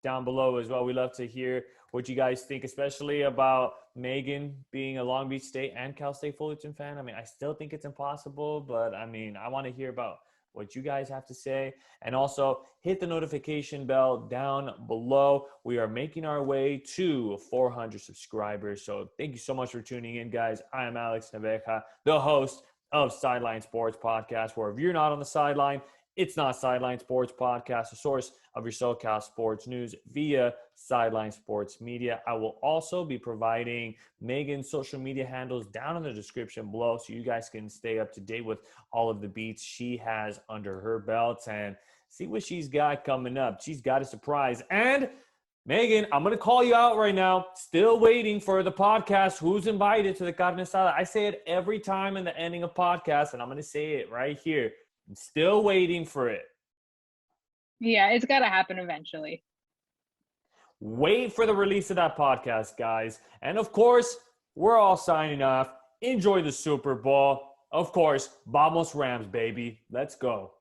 down below as well. We love to hear what you guys think, especially about Megan being a Long Beach State and Cal State Fullerton fan. I mean, I still think it's impossible, but I want to hear about what you guys have to say. And also hit the notification bell down below. We are making our way to 400 subscribers. So thank you so much for tuning in, guys. I am Alex Naveja, the host of Sideline Sports Podcast, where if you're not on the sideline, it's not Sideline Sports Podcast, a source of your SoCal sports news via Sideline Sports Media. I will also be providing Megan's social media handles down in the description below so you guys can stay up to date with all of the beats she has under her belt and see what she's got coming up. She's got a surprise. And Megan, I'm going to call you out right now. Still waiting for the podcast. Who's invited to the carne asada? I say it every time in the ending of podcasts, and I'm going to say it right here. I'm still waiting for it. Yeah, it's got to happen eventually. Wait for the release of that podcast, guys. And of course, we're all signing off. Enjoy the Super Bowl. Of course, Vamos Rams, baby. Let's go.